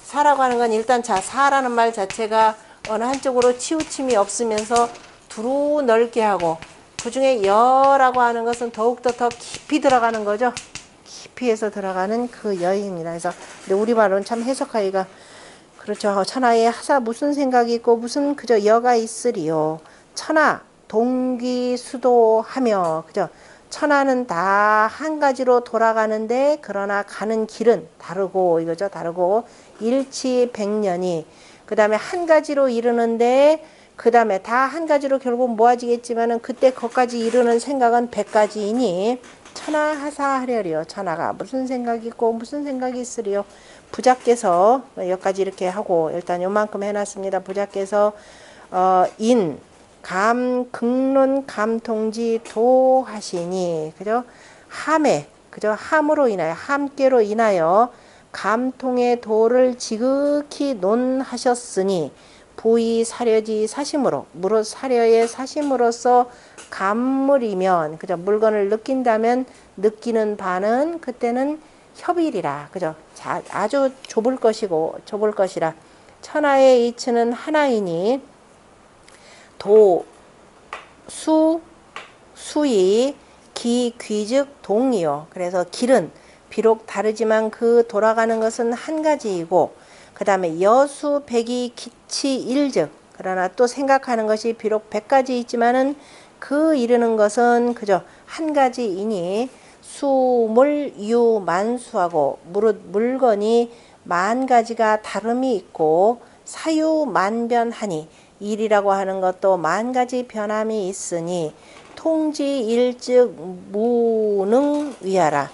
사라고 하는 건 일단 사라는 말 자체가 어느 한쪽으로 치우침이 없으면서 두루 넓게 하고 그 중에 여라고 하는 것은 더욱더 더 깊이 들어가는 거죠. 깊이 해서 들어가는 그 여입니다. 그래서 근데 우리말로는 참 해석하기가 그렇죠. 천하에 하사 무슨 생각이 있고 무슨 그저 여가 있으리요. 천하 동기수도하며 그죠. 천하는 다 한 가지로 돌아가는데 그러나 가는 길은 다르고 이거죠. 다르고 일치백년이 그 다음에 한 가지로 이르는데 그 다음에 다 한 가지로 결국 모아지겠지만은 그때 거기까지 이르는 생각은 100가지이니 천하하사하려리요. 천하가 무슨 생각이 있고 무슨 생각이 있으리요. 부자께서 여기까지 이렇게 하고 일단 요만큼 해놨습니다. 부자께서 인 감 극론 감통지 도하시니 그죠? 함에 그죠? 함으로 인하여 함께로 인하여 감통의 도를 지극히 논하셨으니 부의 사려지 사심으로 무릇 사려의 사심으로서 감물이면 그죠? 물건을 느낀다면 느끼는 바는 그때는 협일이라 그죠? 아주 좁을 것이라 천하의 이치는 하나이니 도, 수이, 기, 귀즉 동이요. 그래서 길은 비록 다르지만 그 돌아가는 것은 한 가지이고 그 다음에 여수, 백이, 기치, 일즉 그러나 또 생각하는 것이 비록 100가지 있지만은 그 이르는 것은 그저 한 가지이니 수물, 유, 만수하고 무릇 물건이 만 가지가 다름이 있고 사유만변하니 일이라고 하는 것도 만 가지 변함이 있으니 통지일즉 무능위하라.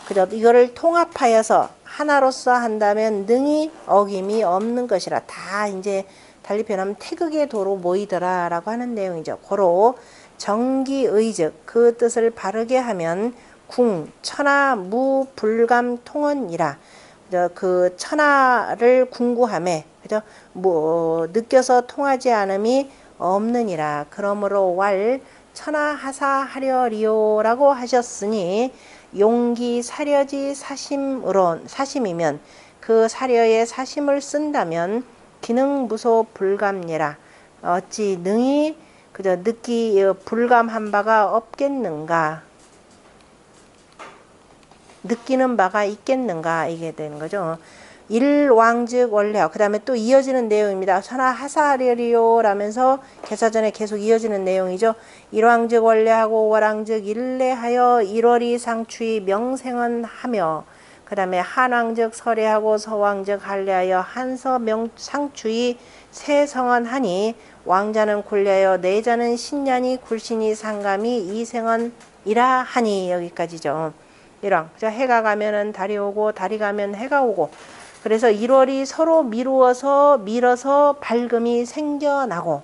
그죠? 이거를 통합하여서 하나로서 한다면 능히 어김이 없는 것이라. 다 이제 달리 표현하면 태극의 도로 모이더라 라고 하는 내용이죠. 고로 정기의즉 그 뜻을 바르게 하면 궁 천하 무불감 통언이라. 그 천하를 궁구함에 그죠? 뭐 느껴서 통하지 않음이 없느니라. 그러므로 왈 천하하사하려리요라고 하셨으니 용기 사려지 사심이면 그 사려의 사심을 쓴다면 기능무소 불감니라. 어찌 능히 그저 불감한 바가 없겠는가. 느끼는 바가 있겠는가 이게 되는 거죠. 일왕즉 원래하 그 다음에 또 이어지는 내용입니다. 천하하사하려리요 라면서 개사전에 계속 이어지는 내용이죠. 일왕즉 원래하고 월왕즉 일례하여 일월이 상추이 명생은 하며 그 다음에 한왕즉 설례하고 서왕즉 할례하여 한서 상추이 세성은 하니 왕자는 굴려하여 내자는 신년이 굴신이 상감이 이생언이라 하니 여기까지죠. 일왕 해가 가면은 달이 오고 달이 가면 해가 오고 그래서 1월이 서로 밀어서 밝음이 생겨나고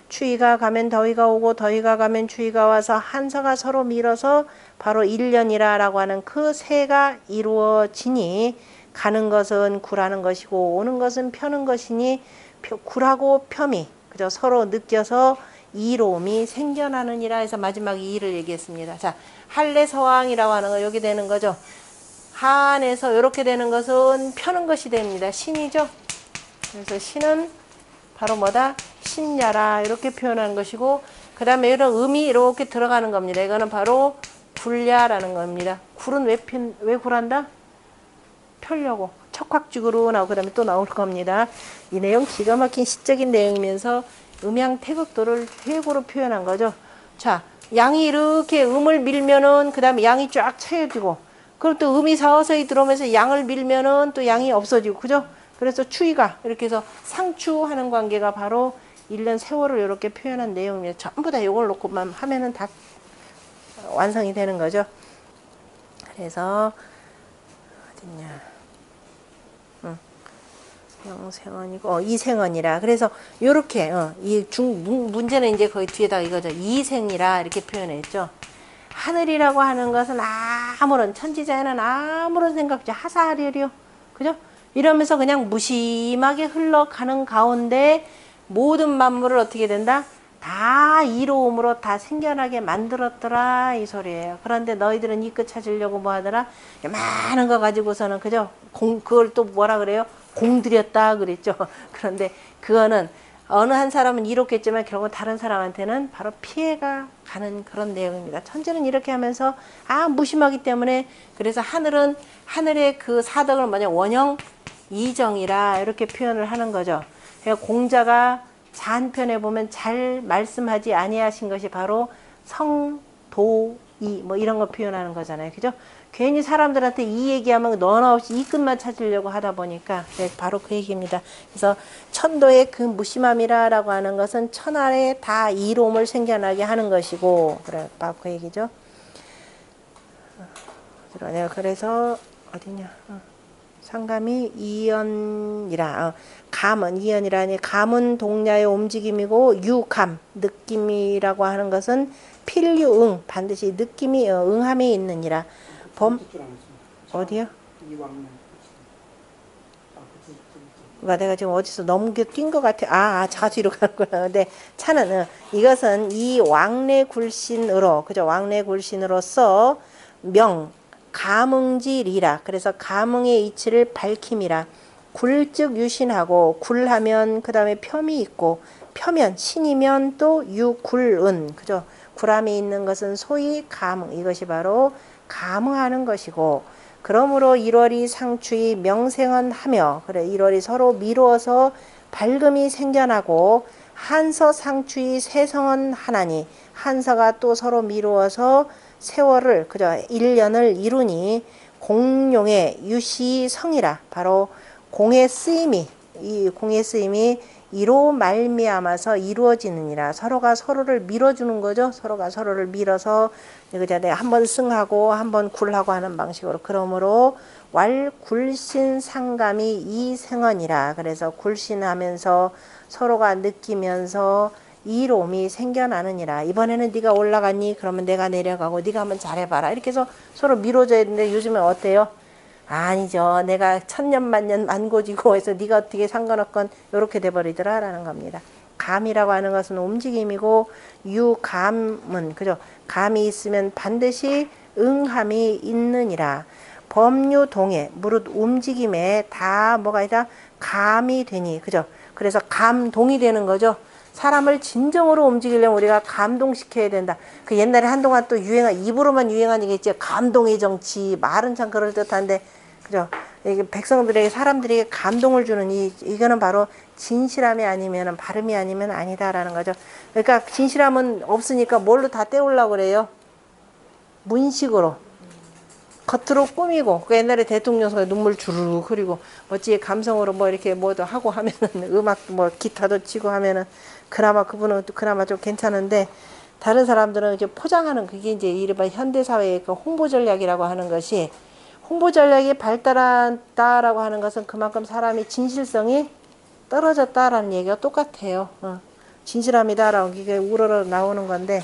추위가 가면 더위가 오고 더위가 가면 추위가 와서 한서가 서로 밀어서 바로 1년이라 라고 하는 그 새가 이루어지니 가는 것은 굴하는 것이고 오는 것은 펴는 것이니 굴하고 펴이 그저 서로 느껴서 이로움이 생겨나느니라 해서 마지막 이 일을 얘기했습니다. 자, 할례서왕이라고 하는 거 여기 되는 거죠. 한에서 이렇게 되는 것은 펴는 것이 됩니다. 신이죠. 그래서 신은 바로 뭐다? 신야라 이렇게 표현하는 것이고, 그 다음에 이런 음이 이렇게 들어가는 겁니다. 이거는 바로 굴야라는 겁니다. 굴은 왜 굴한다? 펴려고. 척확죽으로 나오고, 그 다음에 또 나올 겁니다. 이 내용 기가 막힌 시적인 내용이면서 음양 태극도를 회고로 표현한 거죠. 자, 양이 이렇게 음을 밀면은 그 다음에 양이 쫙 차여지고, 그럼 또 음이 서서히 들어오면서 양을 밀면은 또 양이 없어지고, 그죠? 그래서 추위가 이렇게 해서 상추하는 관계가 바로 1년 세월을 이렇게 표현한 내용입니다. 전부 다 이걸 놓고만 하면은 다 완성이 되는 거죠. 그래서 어딨냐? 영생원이고 이생원이라. 그래서 요렇게 이 문제는 이제 거의 뒤에다가 이거죠. 이생이라 이렇게 표현했죠. 하늘이라고 하는 것은 아무런 천지자연은 아무런 생각 없이 하사하려려, 그죠? 이러면서 그냥 무심하게 흘러가는 가운데 모든 만물을 어떻게 된다? 다 이로움으로 다 생겨나게 만들었더라 이 소리예요. 그런데 너희들은 이 끝 찾으려고 뭐 하더라? 많은 거 가지고서는, 그죠? 그걸 또 뭐라 그래요? 공들였다 그랬죠. 그런데 그거는 어느 한 사람은 이롭겠지만 결국 다른 사람한테는 바로 피해가 가는 그런 내용입니다. 천지는 이렇게 하면서 무심하기 때문에, 그래서 하늘의 그 사덕을 뭐냐, 원형 이정이라 이렇게 표현을 하는 거죠. 그러니까 공자가 자한편에 보면 잘 말씀하지 아니하신 것이 바로 성도이 뭐 이런 거 표현하는 거잖아요. 그죠? 괜히 사람들한테 이 얘기하면 너나 없이 이 끝만 찾으려고 하다 보니까, 네, 바로 그 얘기입니다. 그래서 천도의 그 무심함이라고 하는 것은 천하에 다 이로움을 생겨나게 하는 것이고, 그래, 바로 그 얘기죠. 그래서 어디냐? 상감이 이연이라. 감은 이연이라니, 감은 동야의 움직임이고 유감 느낌이라고 하는 것은 필유응 반드시 느낌이 응함이 있느니라. 어디요? 내가 지금 어디서 넘겨 뛴 것 같아. 자수로 가는구나. 근데 차는 이것은 이 왕래굴신으로, 그죠? 왕래굴신으로서 감응지리라. 그래서 감응의 이치를 밝힘이라. 굴즉 유신하고, 굴하면 그 다음에 폄이 있고, 펴면 신이면 또 유굴은, 그죠? 굴함이 있는 것은 소위 감응, 이것이 바로 감응하는 것이고, 그러므로 1월이 상추이 명생언하며, 그래 1월이 서로 미루어서 밝음이 생겨나고, 한서 상추이 세성언 하나니, 한서가 또 서로 미루어서 세월을, 그죠? 1년을 이루니 공용의 유시성이라. 바로 공의 쓰임이, 이 공의 쓰임이 이로 말미암아서 이루어지느니라. 서로가 서로를 밀어주는 거죠. 서로가 서로를 밀어서, 그죠? 내가 한번 승하고 한번 굴하고 하는 방식으로. 그러므로 왈굴신 상감이 이생언이라. 그래서 굴신하면서 서로가 느끼면서 이로움이 생겨나느니라. 이번에는 네가 올라갔니? 그러면 내가 내려가고, 네가 한번 잘해봐라. 이렇게 해서 서로 미뤄져야 되는데, 요즘에 어때요? 아니죠. 내가 천년만년 만고지고 해서 네가 어떻게 상관없건 이렇게 돼버리더라 라는 겁니다. 감이라고 하는 것은 움직임이고, 유감은, 그죠? 감이 있으면 반드시 응함이 있느니라. 법유동에 무릇 움직임에 다 뭐가 있다? 감이 되니, 그죠? 그래서 감동이 되는 거죠. 사람을 진정으로 움직이려면 우리가 감동시켜야 된다. 그 옛날에 한동안 또 입으로만 유행한 얘기 있지. 감동의 정치. 말은 참 그럴듯한데, 그죠? 이게 백성들에게, 사람들에게 감동을 주는 이거는 바로 진실함이 아니면, 발음이 아니면 아니다라는 거죠. 그러니까 진실함은 없으니까 뭘로 다 때우려고 그래요? 문식으로. 겉으로 꾸미고, 그 옛날에 대통령 선거 눈물 주르륵 흐리고, 멋지게 감성으로 뭐 이렇게 뭐도 하고 하면은, 음악 뭐 기타도 치고 하면은, 그나마 그분은 그나마 좀 괜찮은데, 다른 사람들은 이제 포장하는, 그게 이제 이른바 현대사회의 그 홍보 전략이라고 하는 것이, 홍보 전략이 발달한다라고 하는 것은 그만큼 사람의 진실성이 떨어졌다라는 얘기가 똑같아요. 진실함이다라고 이게 우러러 나오는 건데,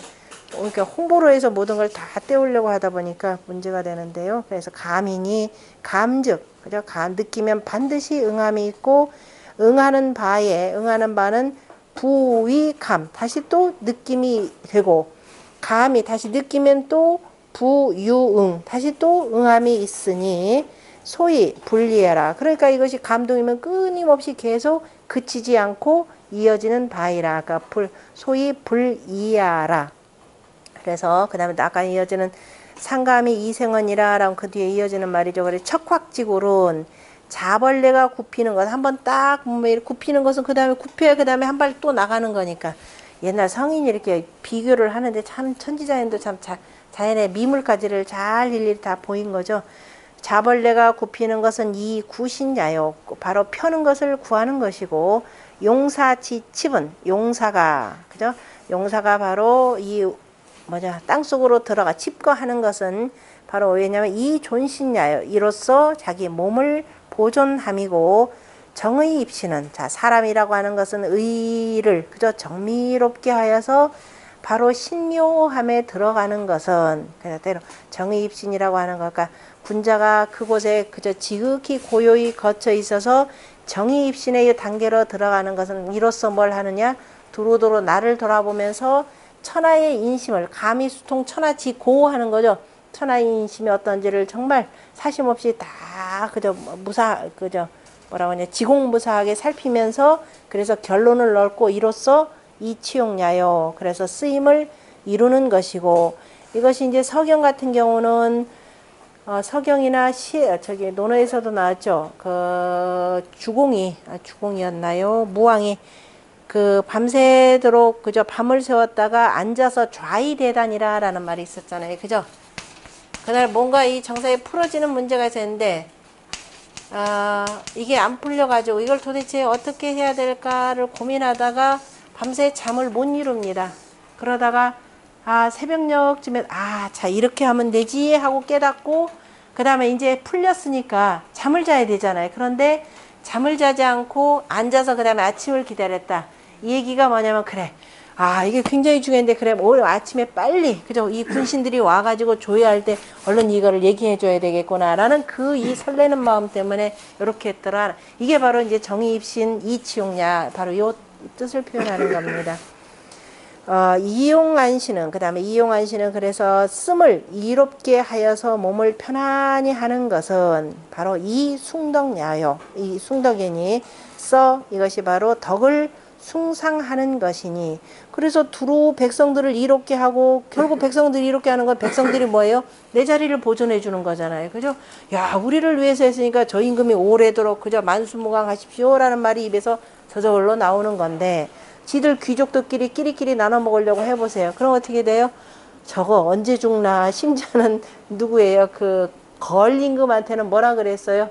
그러니까 홍보로 해서 모든 걸 다 떼우려고 하다 보니까 문제가 되는데요. 그래서 감이니, 감즉, 그죠? 느끼면 반드시 응함이 있고, 응하는 바는 부위감, 다시 또 느낌이 되고, 감이 다시 느끼면 또 부유응 다시 또 응함이 있으니 소위 불리해라. 그러니까 이것이 감동이면 끊임없이 계속 그치지 않고 이어지는 바이라. 그러니까 소위 불이하라. 그래서 그 다음에 아까 이어지는 상감이 이생언이라 라고 그 뒤에 이어지는 말이죠. 그래 척확지골은 자벌레가 굽히는 것 한번 딱 굽히는 것은 그 다음에 굽혀야 그 다음에 한 발 또 나가는 거니까 옛날 성인이 이렇게 비교를 하는데 참 천지자연도 참 자연의 미물까지를 잘 일일이 다 보인 거죠. 자벌레가 굽히는 것은 이 구신야요. 바로 펴는 것을 구하는 것이고 용사지칩은 용사가 그죠? 용사가 바로 이 땅속으로 들어가 칩거하는 것은 바로 왜냐하면 이 존신야요. 이로써 자기 몸을 보존함이고 정의 입시는 자 사람이라고 하는 것은 의를 그저 정미롭게 하여서 바로 신묘함에 들어가는 것은 그냥 때로 정의 입신이라고 하는 것과 군자가 그곳에 그저 지극히 고요히 거쳐 있어서 정의 입신의 단계로 들어가는 것은 이로써 뭘 하느냐 두루두루 나를 돌아보면서 천하의 인심을 감히수통 천하지고 하는 거죠. 천하의 인심이 어떤지를 정말 사심없이 다 그저 그저 뭐라고 하냐 지공무사하게 살피면서 그래서 결론을 넣고 이로써 이치용야요. 그래서 쓰임을 이루는 것이고 이것이 이제 서경 같은 경우는 서경이나 저기 논어에서도 나왔죠. 그 주공이었나요? 무왕이 그 밤새도록 그저 밤을 새웠다가 앉아서 좌의대단이라 라는 말이 있었잖아요. 그죠? 그날 뭔가 이 정사에 풀어지는 문제가 있었는데 이게 안 풀려가지고 이걸 도대체 어떻게 해야 될까를 고민하다가 밤새 잠을 못 이룹니다. 그러다가 새벽녘쯤에 자 이렇게 하면 되지 하고 깨닫고 그 다음에 이제 풀렸으니까 잠을 자야 되잖아요. 그런데 잠을 자지 않고 앉아서 그 다음에 아침을 기다렸다. 이 얘기가 뭐냐면 그래 이게 굉장히 중요한데 그래 오늘 아침에 빨리 그죠 이 군신들이 와가지고 조회할 때 얼른 이거를 얘기해 줘야 되겠구나 라는 그 이 설레는 마음 때문에 이렇게 했더라. 이게 바로 이제 정의입신 이치용야 바로 요 뜻을 표현하는 겁니다. 이용안시는 그 다음에 이용안시는 그래서 씀을 이롭게 하여서 몸을 편안히 하는 것은 바로 이 숭덕야요. 이 숭덕이니 이것이 바로 덕을 숭상하는 것이니 그래서 두루 백성들을 이롭게 하고 결국 백성들이 이롭게 하는 건 백성들이 뭐예요? 내 자리를 보존해 주는 거잖아요. 그죠? 야 우리를 위해서 했으니까 저 임금이 오래도록 그저 만수무강하십시오 라는 말이 입에서 저절로 나오는 건데 지들 귀족들끼리 끼리끼리 나눠 먹으려고 해보세요. 그럼 어떻게 돼요? 저거 언제 죽나 심지어는 누구예요? 그 걸 임금한테는 뭐라 그랬어요?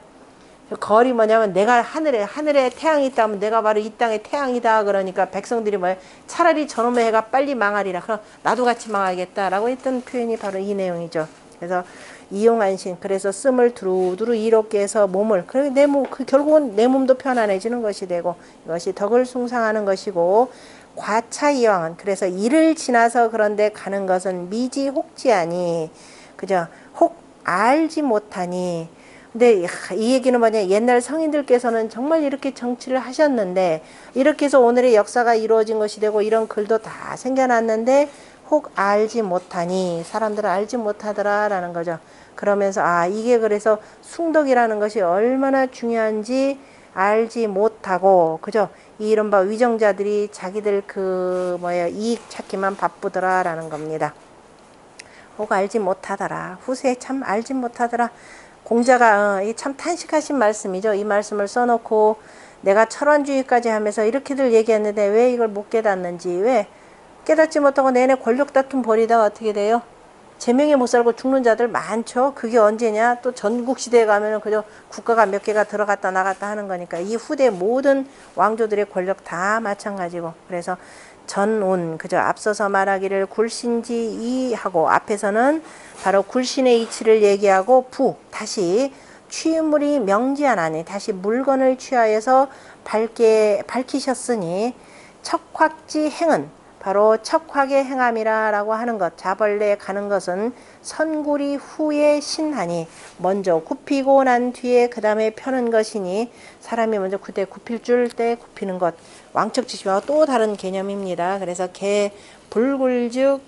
걸이 뭐냐면 내가 하늘에 태양이 있다면 내가 바로 이 땅의 태양이다. 그러니까 백성들이 뭐예요? 차라리 저놈의 해가 빨리 망하리라. 그럼 나도 같이 망하겠다라고 했던 표현이 바로 이 내용이죠. 그래서 이용안신 그래서 씀을 두루두루 이롭게 해서 몸을 내 몸 결국은 내 몸도 편안해지는 것이 되고 이것이 덕을 숭상하는 것이고 과차이왕은 그래서 이를 지나서 그런데 가는 것은 미지 혹지하니 그죠? 혹 알지 못하니 근데 이 얘기는 뭐냐 옛날 성인들께서는 정말 이렇게 정치를 하셨는데 이렇게 해서 오늘의 역사가 이루어진 것이 되고 이런 글도 다 생겨났는데 혹 알지 못하니 사람들은 알지 못하더라 라는 거죠. 그러면서 이게 그래서 숭덕이라는 것이 얼마나 중요한지 알지 못하고 그죠? 이 이른바 위정자들이 자기들 이익 찾기만 바쁘더라 라는 겁니다. 혹 알지 못하더라. 후세에 참 알지 못하더라. 공자가 참 탄식하신 말씀이죠. 이 말씀을 써놓고 내가 철원주의까지 하면서 이렇게들 얘기했는데 왜 이걸 못 깨닫는지 왜 깨닫지 못하고 내내 권력 다툼 벌이다가 어떻게 돼요? 제명에 못 살고 죽는 자들 많죠. 그게 언제냐? 또 전국시대에 가면은 그저 국가가 몇 개가 들어갔다 나갔다 하는 거니까 이 후대 모든 왕조들의 권력 다 마찬가지고 그래서 전운 그저 앞서서 말하기를 굴신지 하고 앞에서는 바로 굴신의 이치를 얘기하고 다시 취물이 명지하나니 다시 물건을 취하여서 밝히셨으니 척확지 행은 바로 척확의 행함이라 라고 하는 것 자벌레에 가는 것은 선구리 후에 신하니 먼저 굽히고 난 뒤에 그 다음에 펴는 것이니 사람이 먼저 그때 굽힐 줄 때 굽히는 것 왕척지시와 또 다른 개념입니다. 그래서 개 불굴즉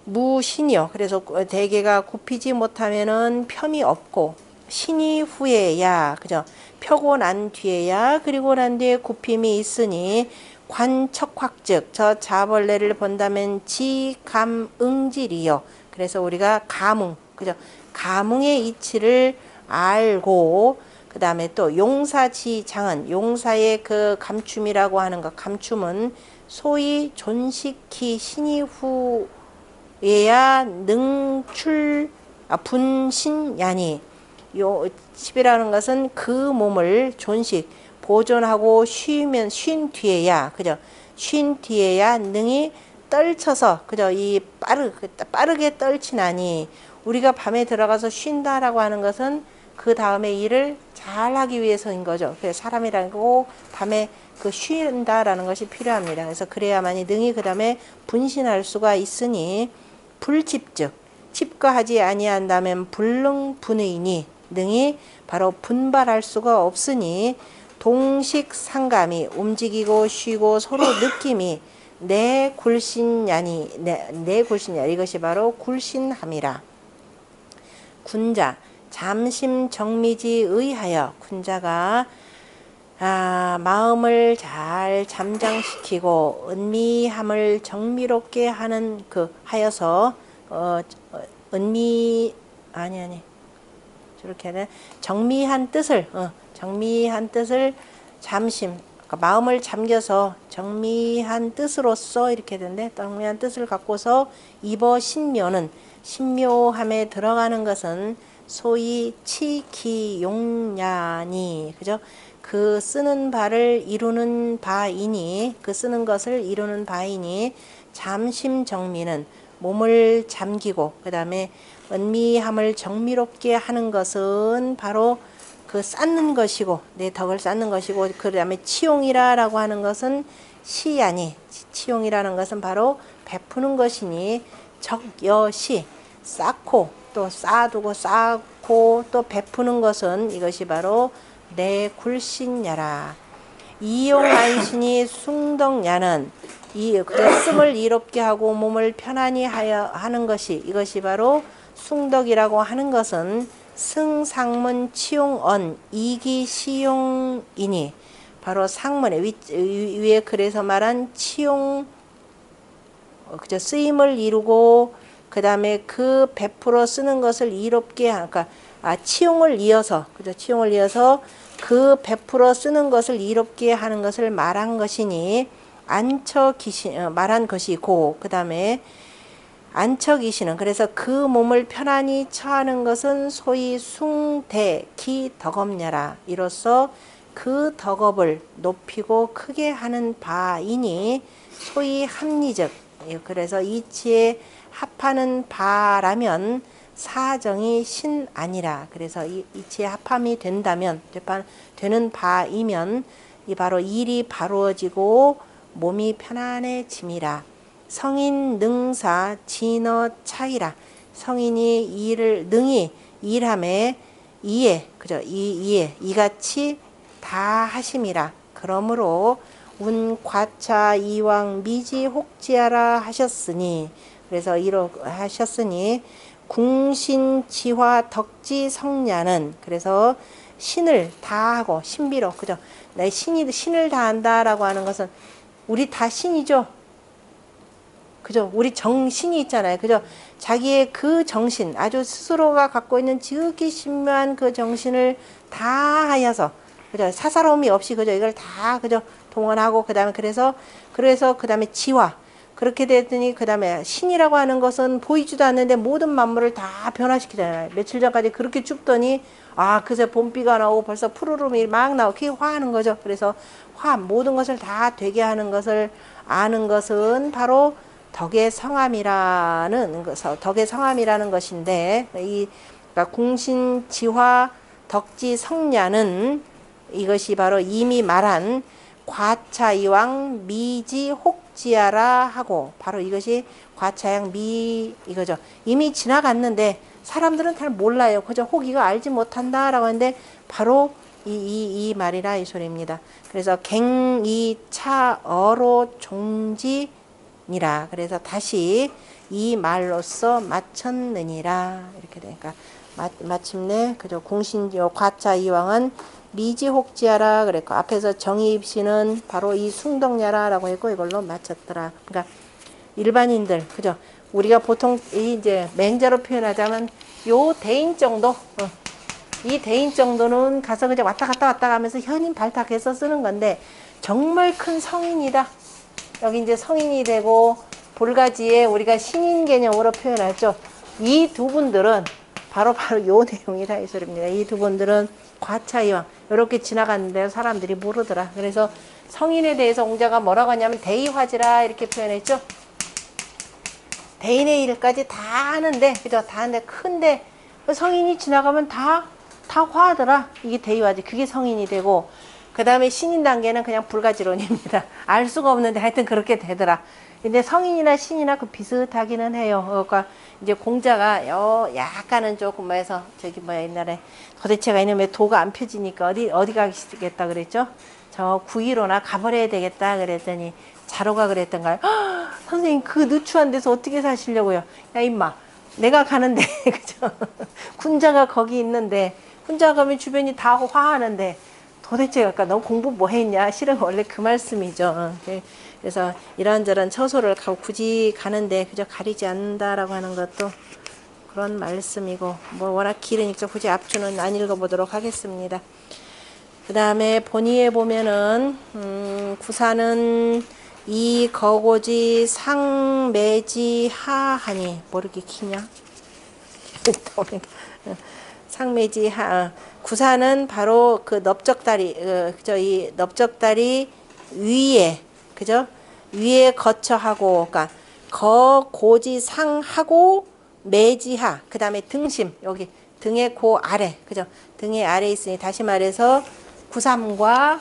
무신이요. 그래서 대개가 굽히지 못하면은 펴이 없고, 신이 후에야, 그죠? 펴고 난 뒤에야, 그리고 난 뒤에 굽힘이 있으니, 관척확즉, 저 자벌레를 본다면 지감응질이요. 그래서 우리가 감ung, 그죠? 감ung의 이치를 알고, 그 다음에 또 용사지장은, 용사의 그 감춤이라고 하는 것, 감춤은 소위 존식히 신이 후에야 분신야니, 요 10이라는 것은 그 몸을 존식 보존하고 쉰 뒤에야, 그죠? 쉰 뒤에야 능히 떨쳐서, 그죠? 빠르게 떨치나니, 우리가 밤에 들어가서 쉰다라고 하는 것은 그 다음에 일을 잘 하기 위해서인 거죠. 그래서 사람이라고 밤에 그 쉰다라는 것이 필요합니다. 그래서 그래야만이 능히 그 다음에 분신할 수가 있으니, 불집즉, 집거하지 아니한다면 불능분의니, 능히 바로 분발할 수가 없으니, 동식상감이 움직이고 쉬고 서로 느낌이 내 굴신야니, 내 굴신야, 이것이 바로 굴신함이라. 군자, 잠심정미지 의하여, 군자가 마음을 잘 잠장시키고 은미함을 정미롭게 하는 그 하여서 저렇게 하는 정미한 뜻을 잠심, 그러니까 마음을 잠겨서 정미한 뜻으로서 이렇게 되는데, 정미한 뜻을 갖고서 입어 신묘는, 신묘함에 들어가는 것은 소위 치기용냐니, 그죠? 그 쓰는 바를 이루는 바이니, 그 쓰는 것을 이루는 바이니, 잠심정미는 몸을 잠기고, 그 다음에 은미함을 정미롭게 하는 것은 바로 그 쌓는 것이고, 내 덕을 쌓는 것이고, 그 다음에 치용이라고 하는 것은 시야니, 치용이라는 것은 바로 베푸는 것이니, 적여시, 쌓고 또 쌓아두고 쌓고 또 베푸는 것은 이것이 바로 내 굴신야라. 이용안신이 숭덕야는, 쓰을 이롭게 하고 몸을 편안히 하는 것이, 이것이 바로 숭덕이라고 하는 것은 승상문 치용언 이기시용이니, 바로 상문에 위에 그래서 말한 치용, 그저 쓰임을 이루고 그 다음에 그 베풀어 쓰는 것을 이롭게 그러니까 치용을 이어서, 그죠? 치용을 이어서 그 베풀어 쓰는 것을 이롭게 하는 것을 말한 것이니, 말한 것이고, 그 다음에 안척이시는, 그래서 그 몸을 편안히 처하는 것은 소위 숭대기 덕업냐라. 이로써 그 덕업을 높이고 크게 하는 바이니, 소위 합리적, 그래서 이치에 합하는 바라면 사정이 신 아니라. 그래서 이치에 합함이 된다면, 되는 바이면 이 바로 일이 바로워지고 몸이 편안해짐이라. 성인 능사 진어 차이라. 성인이 일을 능히 일함에 이에, 그죠? 이에 이같이 다 하심이라. 그러므로 운 과차 이왕 미지 혹지하라 하셨으니, 그래서 이렇게 하셨으니, 궁신지화 덕지 성냐는, 그래서 신을 다하고 신비로, 그죠? 내 신을 다한다라고 하는 것은 우리 다 신이죠. 그죠? 우리 정신이 있잖아요. 그죠? 자기의 그 정신, 아주 스스로가 갖고 있는 지극히 신묘한 그 정신을 다 하여서, 그죠? 사사로움이 없이, 그죠? 이걸 다, 그죠? 동원하고, 그 다음에 그래서 그 다음에 지화. 그렇게 됐더니, 그 다음에 신이라고 하는 것은 보이지도 않는데 모든 만물을 다 변화시키잖아요. 며칠 전까지 그렇게 춥더니, 그새 봄비가 나오고 벌써 푸르름이 막 나오고, 그게 화하는 거죠. 그래서 모든 것을 다 되게 하는 것을 아는 것은 바로 덕의 성함이라는 것인데, 그러니까 궁신지화 덕지 성냐는 이것이 바로 이미 말한 과차이왕 미지 혹지하라 하고, 바로 이것이 과차양 이거죠. 이미 지나갔는데 사람들은 잘 몰라요. 그저 혹이가 알지 못한다라고 하는데 바로 이 말이라 이 소리입니다. 그래서 갱이차어로 종지니라. 그래서 다시 이 말로써 마쳤느니라. 이렇게 되니까 마침내 그죠. 공신요 과차 이왕은 미지혹지하라 그랬고, 앞에서 정의입시는 바로 이 숭덕야라라고 했고 이걸로 마쳤더라. 그러니까 일반인들 그죠. 우리가 보통 이제 맹자로 표현하자면 요 대인 정도, 이 대인 정도는 가서 그냥 왔다 갔다 가면서 현인 발탁해서 쓰는 건데, 정말 큰 성인이다. 여기 이제 성인이 되고 볼가지에 우리가 신인 개념으로 표현하죠. 이 두 분들은 바로 요 내용이다 이 소리입니다. 이 두 분들은 과차이왕 이렇게 지나갔는데 사람들이 모르더라. 그래서 성인에 대해서 옹자가 뭐라고 하냐면 대의화지라 이렇게 표현했죠. 대인의 일까지 다 하는데, 그죠? 다 하는데 큰데 성인이 지나가면 다 화하더라. 이게 대의화지. 그게 성인이 되고, 그 다음에 신인 단계는 그냥 불가지론입니다. 알 수가 없는데 하여튼 그렇게 되더라. 근데 성인이나 신이나 그 비슷하기는 해요. 그러니까 이제 공자가 약간은 조금 뭐해서 저기 뭐야 옛날에 도대체가 이놈의 도가 안 펴지니까 어디 가시겠다 그랬죠? 저 구이로나 가버려야 되겠다 그랬더니 자로가 그랬던가요? 선생님 그 누추한 데서 어떻게 사시려고요? 야 임마 내가 가는데 그죠? 군자가 거기 있는데 군자 가면 주변이 다 화하는데 도대체 아까 너 공부 뭐 했냐? 실은 원래 그 말씀이죠. 그래서 이런저런 처소를 굳이 가는데 그저 가리지 않는다라고 하는 것도 그런 말씀이고, 뭐 워낙 길으니까 굳이 앞주는 안 읽어보도록 하겠습니다. 그 다음에 본의에 보면은 구사는 이 거고지 상매지 하하니 뭐 이렇게 기냐? 상매지 하 구사는 바로 그 넓적다리 그죠? 이 넓적다리 위에 그죠? 위에 거처하고, 그러니까 거고지 상하고 매지하, 그 다음에 등심 여기 등의 고 아래 그죠? 등의 아래 있으니 다시 말해서 구삼과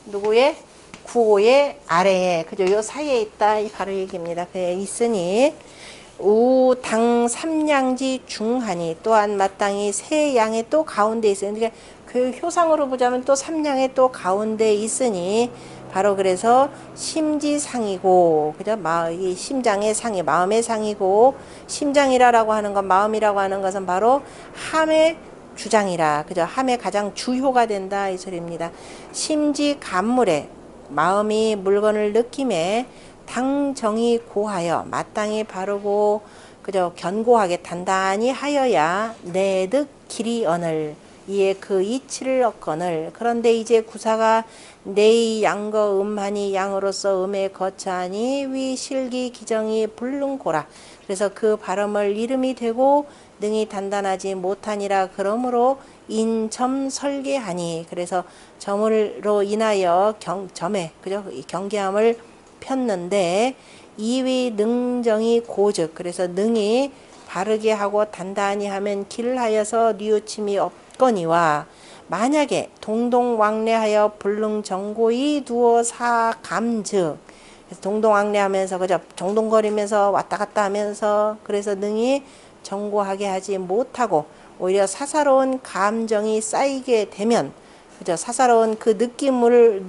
누구의 구오의 아래에 그죠? 요 사이에 있다 이 바로 얘기입니다. 그에 있으니 우당 삼양지 중하니 또한 마땅히 세 양의 또 가운데 있어요. 그러니까 그 효상으로 보자면 또 삼양의 또 가운데 있으니 바로 그래서 심지상이고 그죠? 이 심장의 상이 마음의 상이고, 심장이라고 하는 건 마음이라고 하는 것은 바로 함의 주장이라 그죠? 함의 가장 주효가 된다 이 소리입니다. 심지 감물에 마음이 물건을 느낌에 당정이 고하여 마땅히 바르고 그저 견고하게 단단히 하여야 내득 길이 언을 이에 그 이치를 얻거늘. 그런데 이제 구사가 내의 양거 음하니 양으로서 음에 거차하니 위 실기 기정이 불능고라. 그래서 그 발음을 이름이 되고 능이 단단하지 못하니라. 그러므로 인점 설계하니 그래서 점으로 인하여 점에 그죠? 경계함을 폈는데 이위 능정이 고즉 그래서 능이 바르게 하고 단단히 하면 길하여서 뉘우침이 없거니와 만약에 동동왕래하여 불능정고이 두어 사감즉 동동왕래하면서 그저 정동거리면서 왔다 갔다 하면서 그래서 능이 정고하게 하지 못하고 오히려 사사로운 감정이 쌓이게 되면 그죠? 사사로운 그 느낌을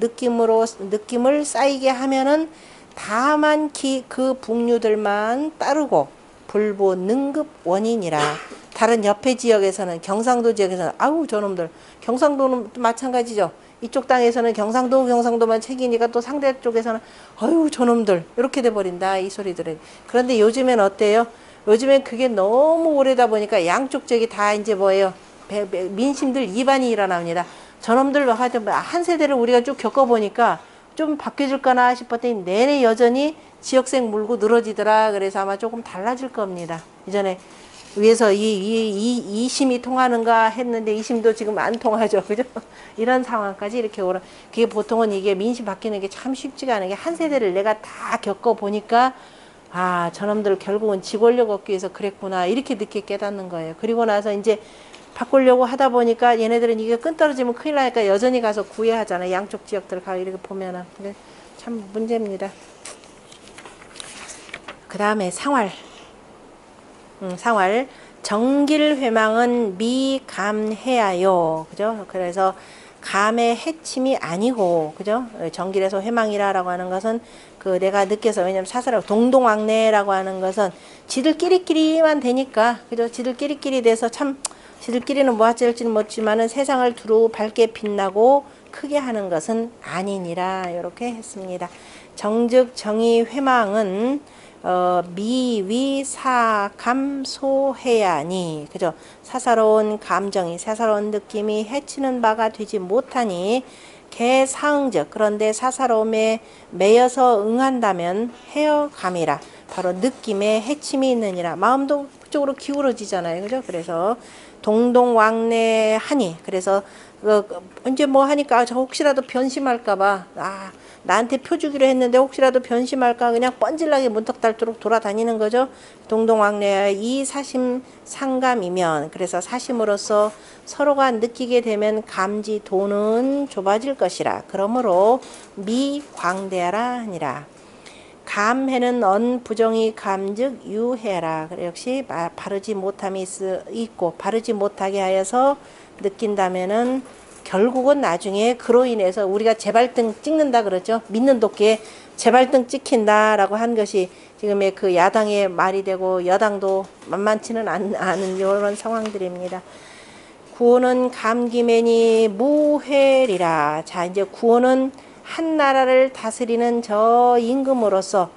쌓이게 하면은 다만 그 북류들만 따르고 불보 능급 원인이라. 다른 옆에 지역에서는 경상도 지역에서는 아우 저놈들 경상도는 마찬가지죠. 이쪽 땅에서는 경상도만 책이니까 또 상대 쪽에서는 아유 저놈들 이렇게 돼버린다 이 소리들은. 그런데 요즘엔 어때요? 요즘엔 그게 너무 오래다 보니까 양쪽 지역이 다 이제 뭐예요? 민심들 이반이 일어납니다. 저놈들 하여튼 한 세대를 우리가 쭉 겪어보니까 좀 바뀌어질까나 싶었더니 내내 여전히 지역색 물고 늘어지더라. 그래서 아마 조금 달라질 겁니다. 이전에 위에서 이 심이 통하는가 했는데 이 심도 지금 안 통하죠. 그죠? 이런 상황까지 이렇게 오라. 그게 보통은 이게 민심 바뀌는 게 참 쉽지가 않은 게 한 세대를 내가 다 겪어보니까 아, 저놈들 결국은 지 권력 얻기 위해서 그랬구나. 이렇게 늦게 깨닫는 거예요. 그리고 나서 이제 바꾸려고 하다 보니까 얘네들은 이게 끈 떨어지면 큰일 나니까 여전히 가서 구애하잖아요. 양쪽 지역들 가 이렇게 보면은. 근데 참 문제입니다. 그 다음에 상활. 상활. 정길 회망은 미감해야요. 그죠? 그래서 감의 해침이 아니고, 그죠? 정길에서 회망이라고 하는 것은 그 내가 느껴서, 왜냐면 사사라고 동동왕래라고 하는 것은 지들끼리끼리만 되니까, 그죠? 지들끼리끼리 돼서 참, 지들끼리는 뭐 어쩔지는 못지만은 세상을 두루 밝게 빛나고 크게 하는 것은 아니니라. 이렇게 했습니다. 정즉 정의 회망은 미위사감소해야니, 그죠? 사사로운 감정이, 사사로운 느낌이 해치는 바가 되지 못하니 개사응적, 그런데 사사로움에 매여서 응한다면 해어감이라. 바로 느낌에 해침이 있느니라. 마음도 그쪽으로 기울어지잖아요, 그죠? 그래서 동동왕래하니, 그래서 이제 뭐 하니까 저 혹시라도 변심할까봐, 나한테 표 주기로 했는데 혹시라도 변심할까 그냥 뻔질나게 문턱 닳도록 돌아다니는 거죠. 동동왕래의 이 사심 상감이면, 그래서 사심으로서 서로가 느끼게 되면 감지도는 좁아질 것이라. 그러므로 미광대하라 하니라. 감해는 언 부정이 감즉 유해라. 역시 바르지 못함이 있고 바르지 못하게 하여서 느낀다면은 결국은 나중에 그로 인해서 우리가 재발등 찍는다 그러죠. 믿는 도끼에 재발등 찍힌다라고 한 것이 지금의 그 야당의 말이 되고, 여당도 만만치는 않은 이런 상황들입니다. 구원은 감기매니 무회리라. 자, 이제 구원은 한 나라를 다스리는 저 임금으로서,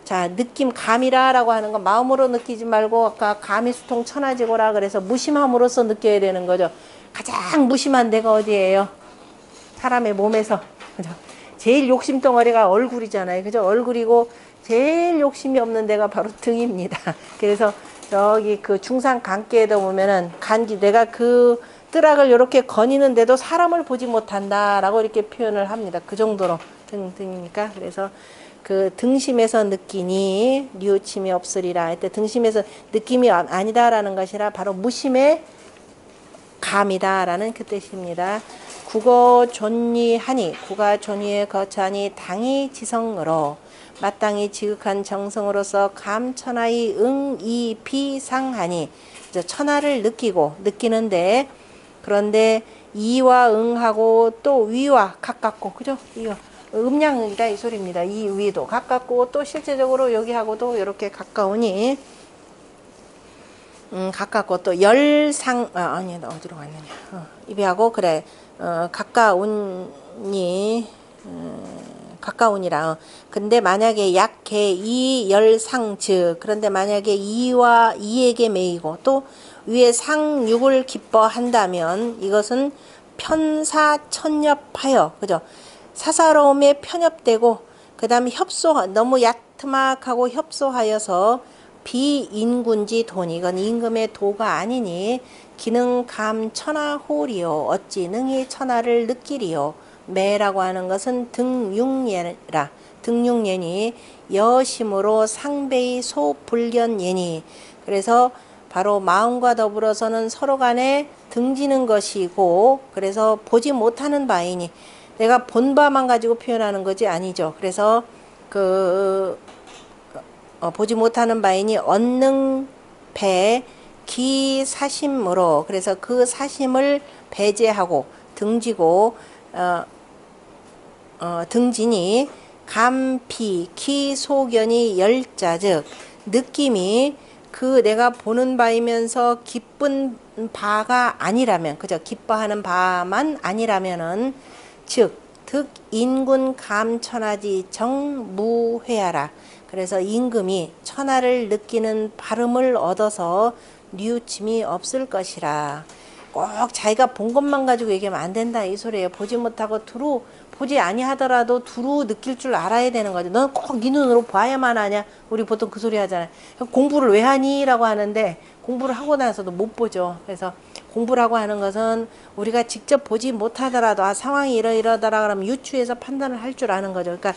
자, 느낌, 감이라라고 하는 건 마음으로 느끼지 말고, 아까 감이 수통 천하지고라 그래서 무심함으로써 느껴야 되는 거죠. 가장 무심한 데가 어디예요? 사람의 몸에서, 그죠? 제일 욕심 덩어리가 얼굴이잖아요, 그죠? 얼굴이고 제일 욕심이 없는 데가 바로 등입니다. 그래서 저기 그 중상 간계에도 보면은 간기, 내가 그 뜨락을 이렇게 거니는데도 사람을 보지 못한다라고 이렇게 표현을 합니다. 그 정도로 등이니까. 그래서 그 등심에서 느끼니 뉘우침이 없으리라 할때 등심에서 느낌이 아니다라는 것이라 바로 무심의 감이다라는 그 뜻입니다. 국어 존리하니, 국가 존리에 거처하니 당이 지성으로, 마땅히 지극한 정성으로서 감천하의 응이 비상하니, 천하를 느끼는데, 그런데 이와 응하고 또 위와 가깝고, 그죠? 이거 음양이다 이 소리입니다. 이 위도 가깝고 또 실제적으로 여기하고도 이렇게 가까우니, 가깝고 또 열상, 아니, 어디로 갔느냐. 입에하고, 그래, 가까우니라. 근데 만약에 약해 이 열상즉, 그런데 만약에 이와 이에게 매이고 또 위에 상육을 기뻐한다면 이것은 편사천엽하여, 그죠? 사사로움에 편협되고, 그 다음에 너무 야트막하고 협소하여서 비인군지 도니, 이건 임금의 도가 아니니 기능감 천하홀이요 어찌 능히 천하를 느끼리요. 매라고 하는 것은 등육예라. 등육예니 여심으로 상배의 소불견예니, 그래서 바로 마음과 더불어서는 서로 간에 등지는 것이고, 그래서 보지 못하는 바이니, 내가 본 바만 가지고 표현하는 것이 아니죠. 그래서 보지 못하는 바이니 언능 배 기사심으로, 그래서 그 사심을 배제하고 등지고 등지니 감피 기소견이 열자즉, 느낌이 그 내가 보는 바이면서 기쁜 바가 아니라면, 그죠? 기뻐하는 바만 아니라면은 즉 득인군 감천하지 정무회하라. 그래서 임금이 천하를 느끼는 발음을 얻어서 뉘우침이 없을 것이라. 꼭 자기가 본 것만 가지고 얘기하면 안 된다 이 소리예요. 보지 못하고 두루, 보지 아니하더라도 두루 느낄 줄 알아야 되는 거죠. 너는 꼭 네 눈으로 봐야만 하냐? 우리 보통 그 소리 하잖아요. 공부를 왜 하니? 라고 하는데 공부를 하고 나서도 못 보죠. 그래서 공부라고 하는 것은 우리가 직접 보지 못하더라도 상황이 이러이러더라 그러면 유추해서 판단을 할 줄 아는 거죠. 그러니까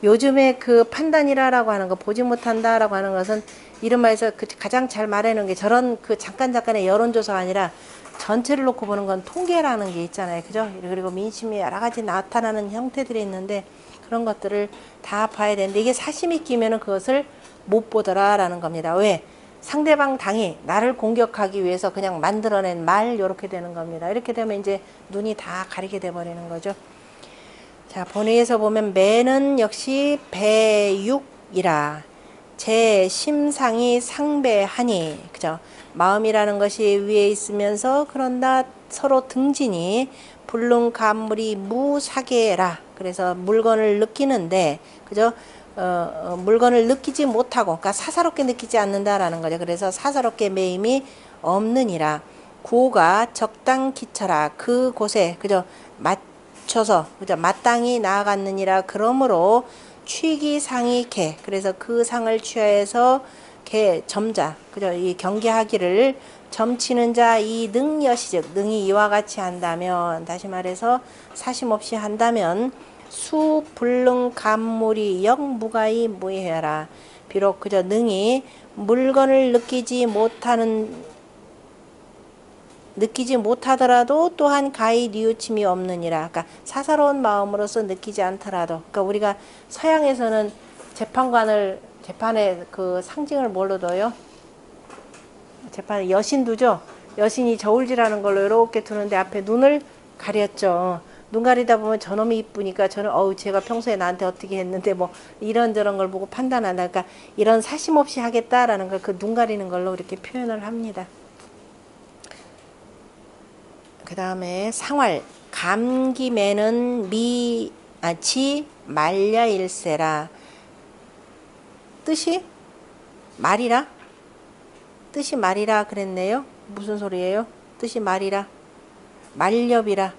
요즘에 그 판단이라고 하는 거, 보지 못한다라고 하는 것은 이런 말에서 가장 잘 말해놓은 게, 저런 그 잠깐의 여론조사가 아니라 전체를 놓고 보는 건 통계라는 게 있잖아요. 그죠? 그리고 민심이 여러 가지 나타나는 형태들이 있는데 그런 것들을 다 봐야 되는데, 이게 사심이 끼면은 그것을 못 보더라라는 겁니다. 왜? 상대방 당이 나를 공격하기 위해서 그냥 만들어낸 말 이렇게 되는 겁니다. 이렇게 되면 이제 눈이 다 가리게 돼 버리는 거죠. 자, 본의에서 보면 매는 역시 배육이라 제 심상이 상배하니, 그죠? 마음이라는 것이 위에 있으면서 그런다 서로 등지니 불능감물이 무사계라. 그래서 물건을 느끼는데, 그죠? 물건을 느끼지 못하고, 그러니까 사사롭게 느끼지 않는다라는 거죠. 그래서 사사롭게 매임이 없느니라. 구호가 적당 기처라. 그곳에, 그죠? 맞춰서, 그죠? 마땅히 나아갔느니라. 그러므로 취기상이 개. 그래서 그 상을 취하여서 개 점자, 그죠? 이 경계하기를 점치는 자 이 능여시즉, 능이 이와 같이 한다면, 다시 말해서 사심없이 한다면 수불능 감물이 영무가히 무해하라. 비록 그저 능이 물건을 느끼지 못하더라도 또한 가히 뉘우침이 없느니라. 그러니까 사사로운 마음으로서 느끼지 않더라도, 그러니까 우리가 서양에서는 재판에 그 상징을 뭘로 둬요? 재판에 여신 두죠. 여신이 저울질하는 걸로 이렇게 두는데 앞에 눈을 가렸죠. 눈 가리다 보면 저놈이 이쁘니까 저는 제가 평소에 나한테 어떻게 했는데 뭐 이런저런 걸 보고 판단한다. 그러니까 이런 사심 없이 하겠다라는 걸 그 눈 가리는 걸로 이렇게 표현을 합니다. 그 다음에 상활 감기매는 지 말야일세라. 뜻이 말이라? 뜻이 말이라 그랬네요. 무슨 소리예요? 뜻이 말이라. 말렵이라.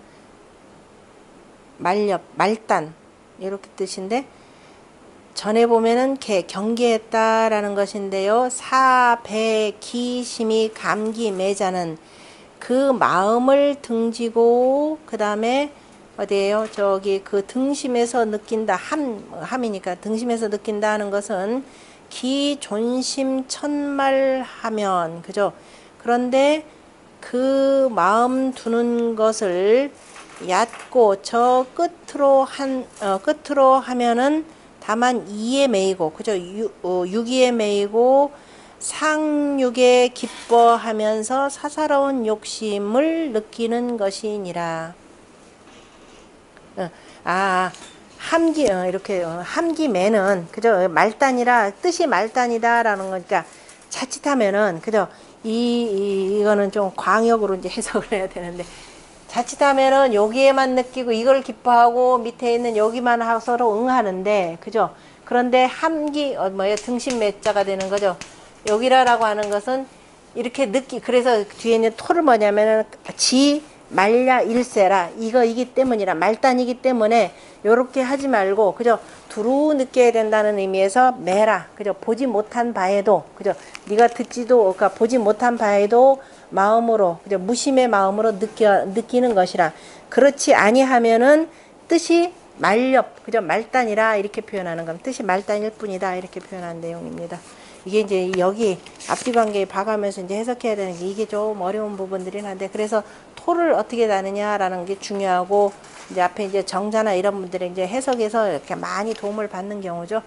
말렵, 말단 이렇게 뜻인데, 전에 보면은 경계했다라는 것인데요. 사배기심이 감기매자는 그 마음을 등지고, 그 다음에 어디에요? 저기 그 등심에서 느낀다. 함이니까 등심에서 느낀다 하는 것은 기존심 천말하면, 그죠? 그런데 그 마음 두는 것을 얕고 저 끝으로 하면은 다만 이에 매이고, 그죠? 유기에 매이고 상육에 기뻐하면서 사사로운 욕심을 느끼는 것이니라. 함기매는, 그죠? 말단이라, 뜻이 말단이다라는 거니까, 자칫하면은, 그죠? 이거는 좀 광역으로 이제 해석을 해야 되는데, 자칫하면은 여기에만 느끼고 이걸 기뻐하고 밑에 있는 여기만 서로 응하는데, 그죠? 그런데 등심 매자가 되는 거죠. 여기라라고 하는 것은 이렇게 그래서 뒤에 있는 토를 뭐냐면은 말야 일세라, 이기 때문이라, 말단이기 때문에 요렇게 하지 말고, 그죠? 두루 느껴야 된다는 의미에서 매라, 그죠? 보지 못한 바에도, 그죠? 네가 그러니까 보지 못한 바에도 마음으로, 그죠? 무심의 마음으로 느끼는 것이라. 그렇지 아니하면은 뜻이 말렵, 그죠? 말단이라 이렇게 표현하는 겁니다. 뜻이 말단일 뿐이다 이렇게 표현한 내용입니다. 이게 이제 여기 앞뒤 관계에 봐가면서 이제 해석해야 되는 게 이게 좀 어려운 부분들이긴 한데, 그래서 토를 어떻게 다느냐라는 게 중요하고, 이제 앞에 이제 정자나 이런 분들의 이제 해석에서 이렇게 많이 도움을 받는 경우죠.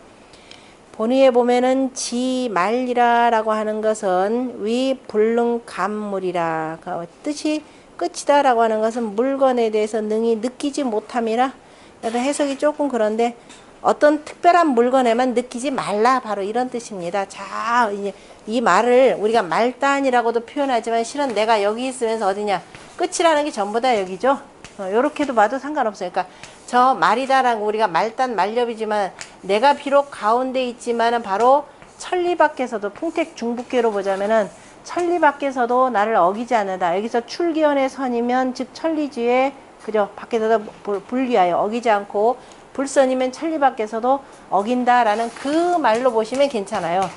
본의에 보면은 지말이라라고 하는 것은 위불능 감물이라, 뜻이 끝이다라고 하는 것은 물건에 대해서 능히 느끼지 못함이라. 그래서 해석이 조금 그런데, 어떤 특별한 물건에만 느끼지 말라, 바로 이런 뜻입니다. 자, 이제 이 말을 우리가 말단이라고도 표현하지만 실은 내가 여기 있으면서 어디냐, 끝이라는 게 전부 다 여기죠. 요렇게도 봐도 상관없어요. 그러니까 저 말이다라고 우리가 말단 말렵이지만 내가 비록 가운데 있지만은 바로 천리 밖에서도, 풍택 중북계로 보자면은 천리 밖에서도 나를 어기지 않는다. 여기서 출기원의 선이면 즉 천리지에, 그죠? 밖에서도 불기하여 어기지 않고, 불선이면 천리 밖에서도 어긴다라는 그 말로 보시면 괜찮아요.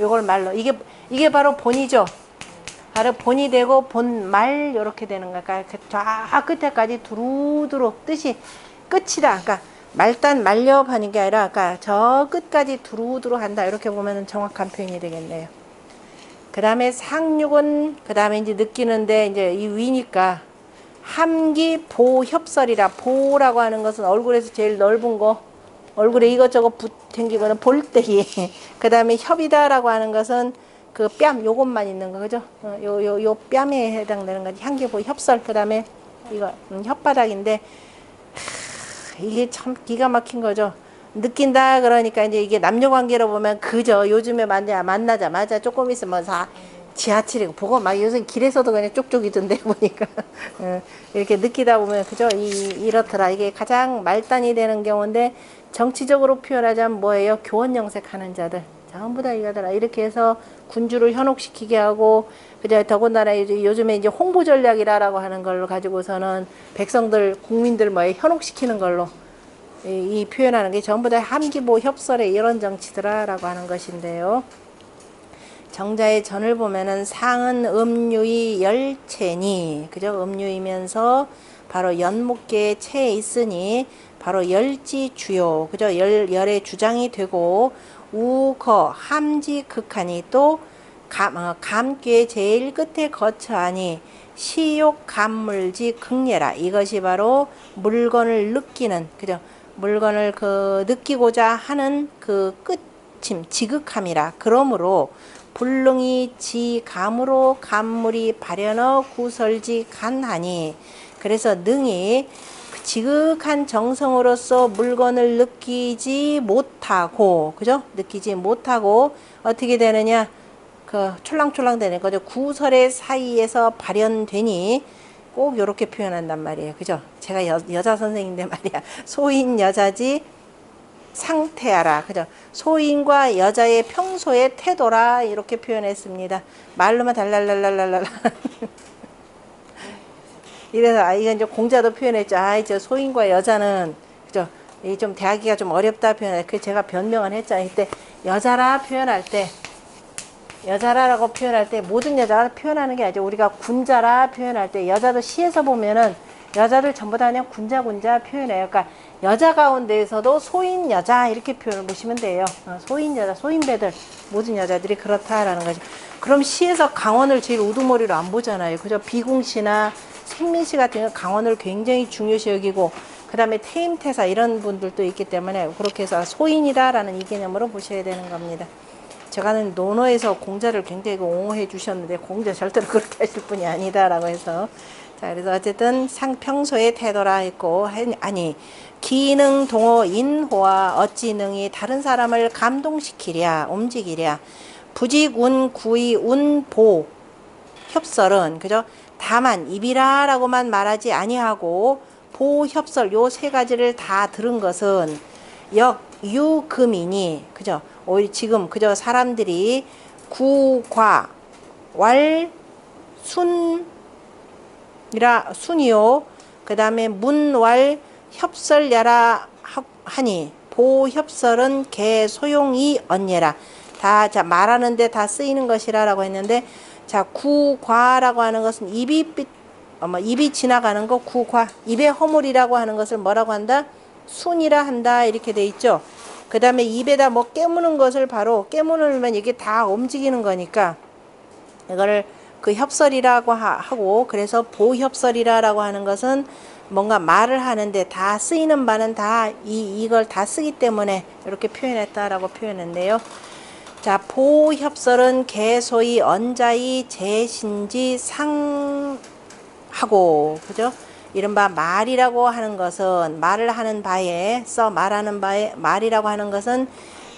요걸 말로, 이게 바로 본이죠. 바로 본이 되고 본말 이렇게 되는 거니까 저 끝에까지 두루두루 뜻이 끝이다. 그러니까 말단 말렵 하는 게 아니라, 그러니까 저 끝까지 두루두루 한다. 이렇게 보면 정확한 표현이 되겠네요. 그 다음에 상육은, 그 다음에 이제 느끼는데, 이제 이 위니까 함기 보협설이라. 보라고 하는 것은 얼굴에서 제일 넓은 거, 얼굴에 이것저것 붙탱기거나 볼때기. 그 다음에 협이다라고 하는 것은 그 뺨 요것만 있는 거 그죠? 요 뺨에 해당되는 거지. 향기보 협설 그다음에 이거 혓바닥인데 이게 참 기가 막힌 거죠. 느낀다 그러니까 이제 이게 남녀 관계로 보면 그저 요즘에 만나자마자 조금 있으면 다 지하철이고 보고 막 요새 길에서도 그냥 쪽쪽이던데 보니까 이렇게 느끼다 보면 그죠 이렇더라. 이게 가장 말단이 되는 경우인데 정치적으로 표현하자면 뭐예요? 교원 영색하는 자들 전부 다 이거더라. 이렇게 해서 군주를 현혹시키게 하고 그죠. 더군다나 요즘에 이제 홍보 전략이라고 하는 걸 가지고서는 백성들 국민들 뭐 현혹시키는 걸로 이 표현하는 게 전부 다 함기보 협설의 이런 정치더라라고 하는 것인데요. 정자의 전을 보면은 상은 음유의 열체니 그죠? 음유이면서 바로 연목계의 체에 있으니 바로 열지 주요 그죠? 열의 주장이 되고 우거 함지 극하니 또 감괴 제일 끝에 거처하니 시욕 감물지 극예라. 이것이 바로 물건을 느끼는 그죠? 물건을 느끼고자 하는 그 끝임 지극함이라. 그러므로 불능이 지 감으로 감물이 발현어 구설지 간하니 그래서 능이 지극한 정성으로서 물건을 느끼지 못하고 그죠? 느끼지 못하고 어떻게 되느냐? 그 촐랑촐랑 되는 거죠. 구설의 사이에서 발현되니 꼭 이렇게 표현한단 말이에요. 그죠? 제가 여자 선생인데 말이야. 소인 여자지 상태하라. 그죠? 소인과 여자의 평소의 태도라 이렇게 표현했습니다. 말로만 달랄랄랄랄라. 이래서 이건 이제 공자도 표현했죠. 저 소인과 여자는 그죠? 이 좀 대하기가 좀 어렵다 표현해. 그 제가 변명을 했잖아요. 이때 여자라 표현할 때 여자라고 표현할 때 모든 여자가 표현하는 게 아니죠. 우리가 군자라 표현할 때 여자도 시에서 보면은 여자들 전부 다 그냥 군자 표현해요. 그러니까 여자 가운데에서도 소인 여자 이렇게 표현을 보시면 돼요. 소인 여자, 소인배들 모든 여자들이 그렇다라는 거죠. 그럼 시에서 강원을 제일 우두머리로 안 보잖아요. 그죠? 비공시나 생민씨 같은 경우 강원을 굉장히 중요시 여기고 그 다음에 태임태사 이런 분들도 있기 때문에 그렇게 해서 소인이다라는 이 개념으로 보셔야 되는 겁니다. 제가는 논어에서 공자를 굉장히 옹호해 주셨는데 공자 절대로 그렇게 하실 분이 아니다라고 해서 자 그래서 어쨌든 평소의 태도라 했고 아니 기능 동호 인호와 어찌 능이 다른 사람을 감동시키랴 움직이랴 부직운 구의 운보 협설은 그죠? 다만 입이라라고만 말하지 아니하고 보협설 요 세 가지를 다 들은 것은 역유금이니 그죠? 오히려 지금 그저 사람들이 구과 왈 순이요 그 다음에 문왈 협설야라 하니 보협설은 개 소용이 언예라 다 자 말하는데 다 쓰이는 것이라 라고 했는데 자 구과라고 하는 것은 입이 지나가는 거 구과 입의 허물이라고 하는 것을 뭐라고 한다? 순이라 한다 이렇게 돼 있죠. 그 다음에 입에다 뭐 깨무는 것을 바로 깨무면 이게 다 움직이는 거니까 이거를 그 협설이라고 하고 그래서 보협설이라고 하는 것은 뭔가 말을 하는데 다 쓰이는 바는 다 이걸 다 쓰기 때문에 이렇게 표현했다라고 표현했는데요. 자 보협설은 개소의 언자의 제신지 상하고 그죠? 이른바 말이라고 하는 것은 말을 하는 바에 말하는 바에 말이라고 하는 것은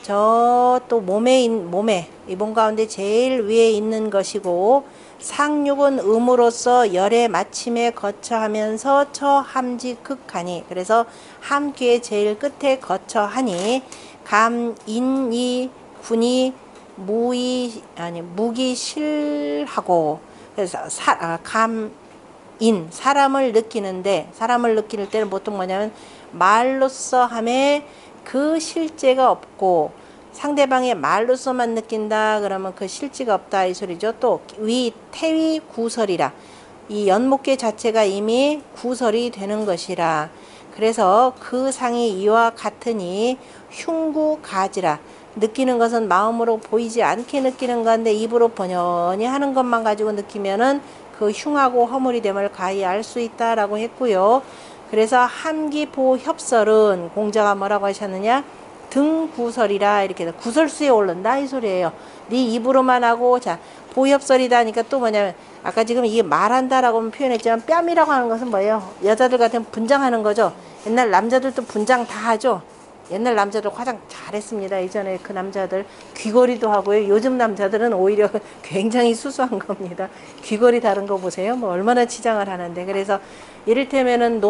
저 또 몸에 이 몸 가운데 제일 위에 있는 것이고 상육은 음으로써 열의 마침에 거처하면서 처함지 극하니 그래서 함귀의 제일 끝에 거처하니 감인이 군이 무기 실하고 그래서 사람을 느끼는데 사람을 느낄 때는 보통 뭐냐면 말로써 함에 그 실제가 없고 상대방의 말로써만 느낀다 그러면 그 실제가 없다 이 소리죠. 또 태위 구설이라 이 연목계 자체가 이미 구설이 되는 것이라 그래서 그 상이 이와 같으니 흉구가지라 느끼는 것은 마음으로 보이지 않게 느끼는 건데 입으로 번연히 하는 것만 가지고 느끼면은 그 흉하고 허물이 됨을 가히 알 수 있다라고 했고요. 그래서 함기보 협설은 공자가 뭐라고 하셨느냐? 등구설이라 이렇게 해서 구설수에 오른다 이 소리예요. 네 입으로만 하고 자 보협설이다 하니까 또 뭐냐면 아까 지금 이게 말한다라고 표현했지만 뺨이라고 하는 것은 뭐예요? 여자들 같으면 분장하는 거죠. 옛날 남자들도 분장 다 하죠. 옛날 남자들 화장 잘했습니다. 예전에 그 남자들 귀걸이도 하고요. 요즘 남자들은 오히려 굉장히 수수한 겁니다. 귀걸이 다른 거 보세요. 뭐 얼마나 치장을 하는데. 그래서 이를테면은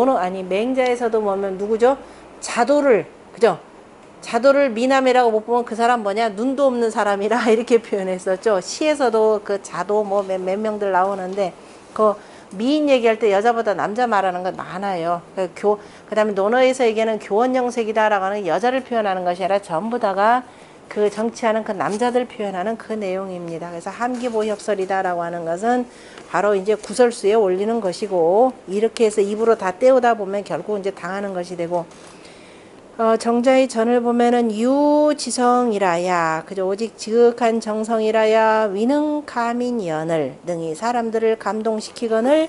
맹자에서도 보면 누구죠? 자도를 그죠? 자도를 미남이라고 못 보면 그 사람 뭐냐? 눈도 없는 사람이라 이렇게 표현했었죠. 시에서도 그 자도 뭐 몇 명들 나오는데 그 미인 얘기할 때 여자보다 남자 말하는 건 많아요. 그다음에 논어에서 얘기하는 교원영색이다라고 하는 여자를 표현하는 것이 아니라 전부 다가 그 정치하는 그 남자들 표현하는 그 내용입니다. 그래서 함기보협설이다라고 하는 것은 바로 이제 구설수에 올리는 것이고 이렇게 해서 입으로 다 때우다 보면 결국 이제 당하는 것이 되고 정자의 전을 보면은 유지성이라야 그저 오직 지극한 정성이라야 위능가민연을 능히 사람들을 감동시키거늘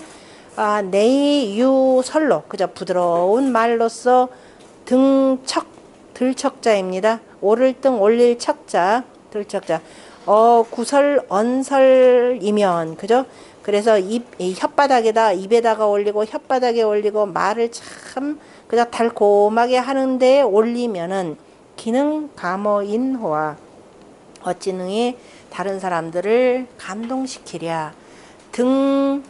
내유설로 그저 부드러운 말로써 들척자입니다. 오를 등 올릴 척자 들척자 구설 언설이면 그죠? 그래서 혓바닥에다 입에다가 올리고 혓바닥에 올리고 말을 참 그냥 달콤하게 하는데 올리면은 기능 감어인호와 어찌 능히 다른 사람들을 감동시키랴. 등은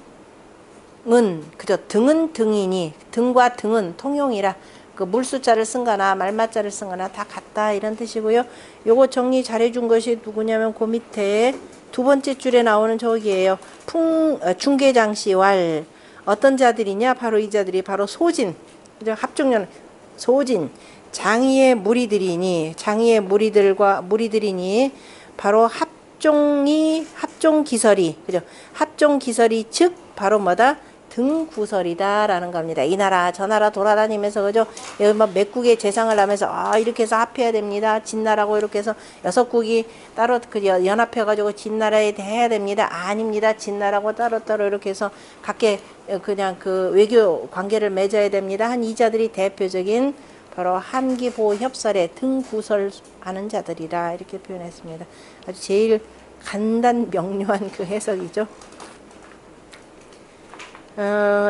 그저 등은 등이니 등과 등은 통용이라 그 물수자를 쓴 거나 말마자를 쓴 거나 다 같다 이런 뜻이고요. 요거 정리 잘해준 것이 누구냐면 그 밑에 두 번째 줄에 나오는 저기예요. 중계장시왈 어떤 자들이냐? 바로 이 자들이 바로 소진 합종년 소진 장의의 무리들이니 장의의 무리들이니 바로 합종기설이 그죠? 합종기설이 즉 바로 뭐다? 등구설이다라는 겁니다. 이 나라 저 나라 돌아다니면서 그죠? 여기 막 몇 국의 재상을 하면서 이렇게 해서 합해야 됩니다. 진나라고 이렇게 해서 6국이 따로 그 연합해 가지고 진나라에 대해야 됩니다. 아닙니다. 진나라고 따로따로 이렇게 해서 각계 그냥 그 외교 관계를 맺어야 됩니다. 한 이자들이 대표적인 바로 함기보협설의 등구설 하는 자들이라 이렇게 표현했습니다. 아주 제일 간단 명료한 그 해석이죠.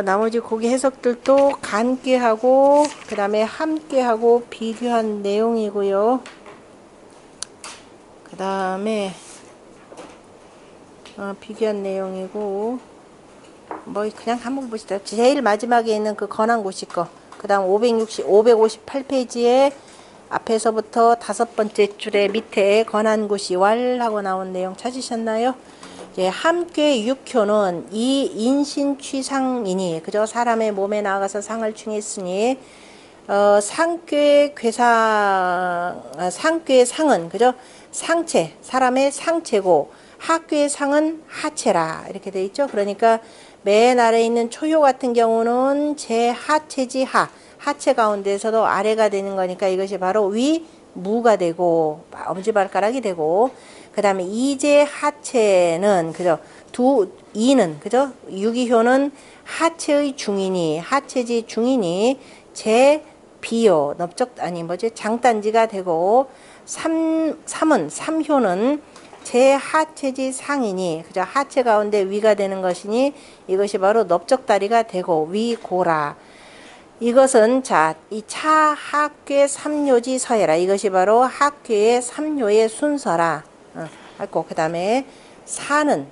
나머지 고기 해석들도 간께하고 그 다음에 함께하고 비교한 내용이고요. 그 다음에 비교한 내용이고 뭐 그냥 한번 보시다. 제일 마지막에 있는 그 건한고시 거. 그 다음 558페이지에 앞에서부터 5번째 줄에 밑에 건한고시왈 하고 나온 내용 찾으셨나요? 함께 육효는 이 인신취상이니 그저 사람의 몸에 나가서 상을 충했으니 상괴의 상은 그저 상체 사람의 상체고 하괴의 상은 하체라 이렇게 돼 있죠. 그러니까 맨 아래에 있는 초효 같은 경우는 제 하체지 하체 가운데서도 아래가 되는 거니까 이것이 바로 위 무가 되고 엄지발가락이 되고 그 다음에 이제 하체는 그죠? 이는 그죠? 유기효는 하체의 중이니 하체지 중이니 제 비요 장단지가 되고 삼효는 제 하체지 상이니 그죠? 하체 가운데 위가 되는 것이니 이것이 바로 넓적다리가 되고 위고라. 이것은 이 차학괴 삼요지 서해라. 이것이 바로 학괴의 삼요의 순서라. 그 다음에 사는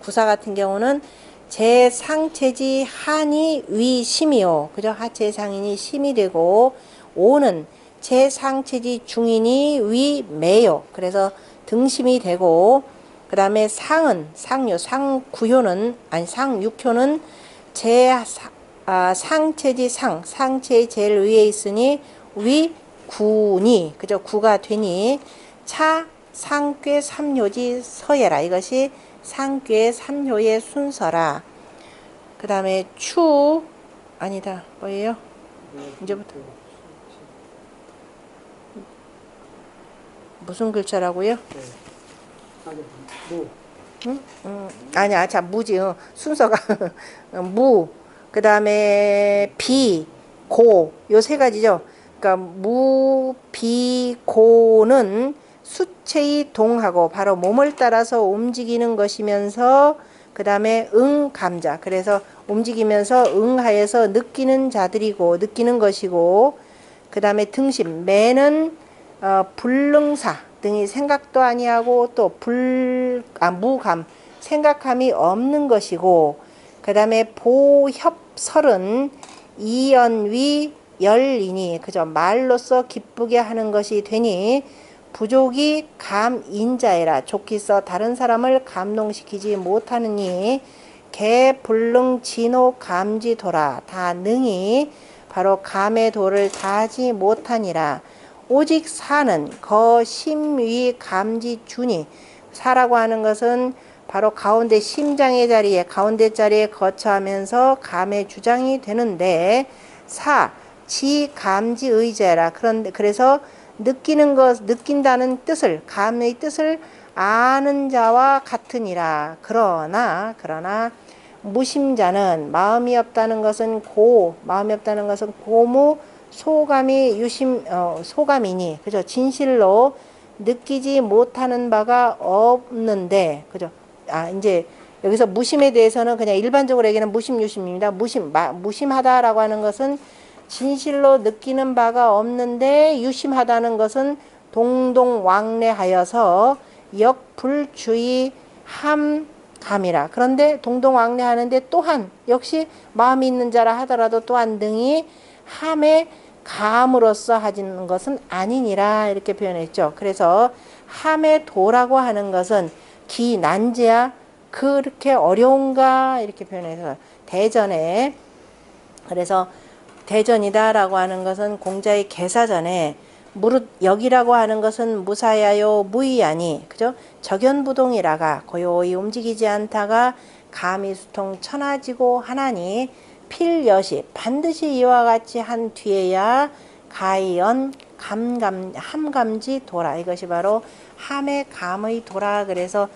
구사 같은 경우는 제 상체지 한이 위 심이요. 그죠? 하체 상인이 심이 되고 오는 제 상체지 중인이 위 매요. 그래서 등심이 되고 그 다음에 상구효는 상육효는 제 상체지 상체의 제일 위에 있으니 위 구니 그죠? 구가 되니 상괴 삼효지 서예라. 이것이 상괴 삼효의 순서라. 그 다음에 뭐예요? 이제부터 무슨 글자라고요? 아니야, 자 무지 순서가 무. 그 다음에 비, 고 요 세 가지죠. 그러니까 무비고는 수체의 동하고 바로 몸을 따라서 움직이는 것이면서 그 다음에 응감자 그래서 움직이면서 응하여서 느끼는 자들이고 느끼는 것이고 그 다음에 등심 매는 불능사 등이 생각도 아니하고 또 무감 생각함이 없는 것이고 그 다음에 보협설은 이연위 열이니 그저 말로써 기쁘게 하는 것이 되니 부족이 감인자애라 좋기서 다른 사람을 감동시키지 못하느니 개불능 진호 감지도라 다 능히 바로 감의 도를 다하지 못하니라. 오직 사는 거심위 감지주니 사라고 하는 것은 바로 가운데 심장의 자리에 가운데 자리에 거처하면서 감의 주장이 되는데 지 감지 의자라. 그래서 느끼는 것 느낀다는 뜻을 감의 뜻을 아는 자와 같으니라. 그러나 무심자는 마음이 없다는 것은 고무 소감이 소감이니 그죠 진실로 느끼지 못하는 바가 없는데 그죠 이제 여기서 무심에 대해서는 그냥 일반적으로 얘기하는 무심유심입니다. 무심하다라고 하는 것은 진실로 느끼는 바가 없는데 유심하다는 것은 동동왕래하여서 역불주의 함감이라. 그런데 동동왕래하는데 또한 역시 마음이 있는 자라 하더라도 또한 능히 함의 감으로써 하는 것은 아니니라 이렇게 표현했죠. 그래서 함의 도라고 하는 것은 기난제야 그렇게 어려운가 이렇게 표현해서 대전에 그래서 대전이다라고 하는 것은 공자의 개사전에 무릇 여기라고 하는 것은 무사야요 무의하니 그죠 적연부동이라가 고요히 움직이지 않다가 감이 수통 천하지고 하나니 필여시 반드시 이와 같이 한 뒤에야 가연 함감지 도라 이것이 바로 함의 감의 도라. 그래서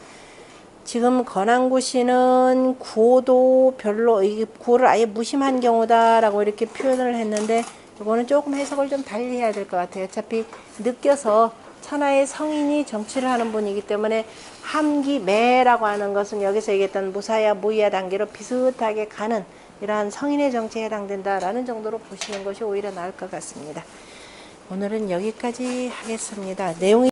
지금 건항구 씨는 구호도 별로 이 구호를 아예 무심한 경우다라고 이렇게 표현을 했는데 이거는 조금 해석을 좀 달리 해야 될 것 같아요. 어차피 느껴서 천하의 성인이 정치를 하는 분이기 때문에 함기매라고 하는 것은 여기서 얘기했던 무사야 무의야 단계로 비슷하게 가는 이러한 성인의 정치에 해당된다라는 정도로 보시는 것이 오히려 나을 것 같습니다. 오늘은 여기까지 하겠습니다. 내용이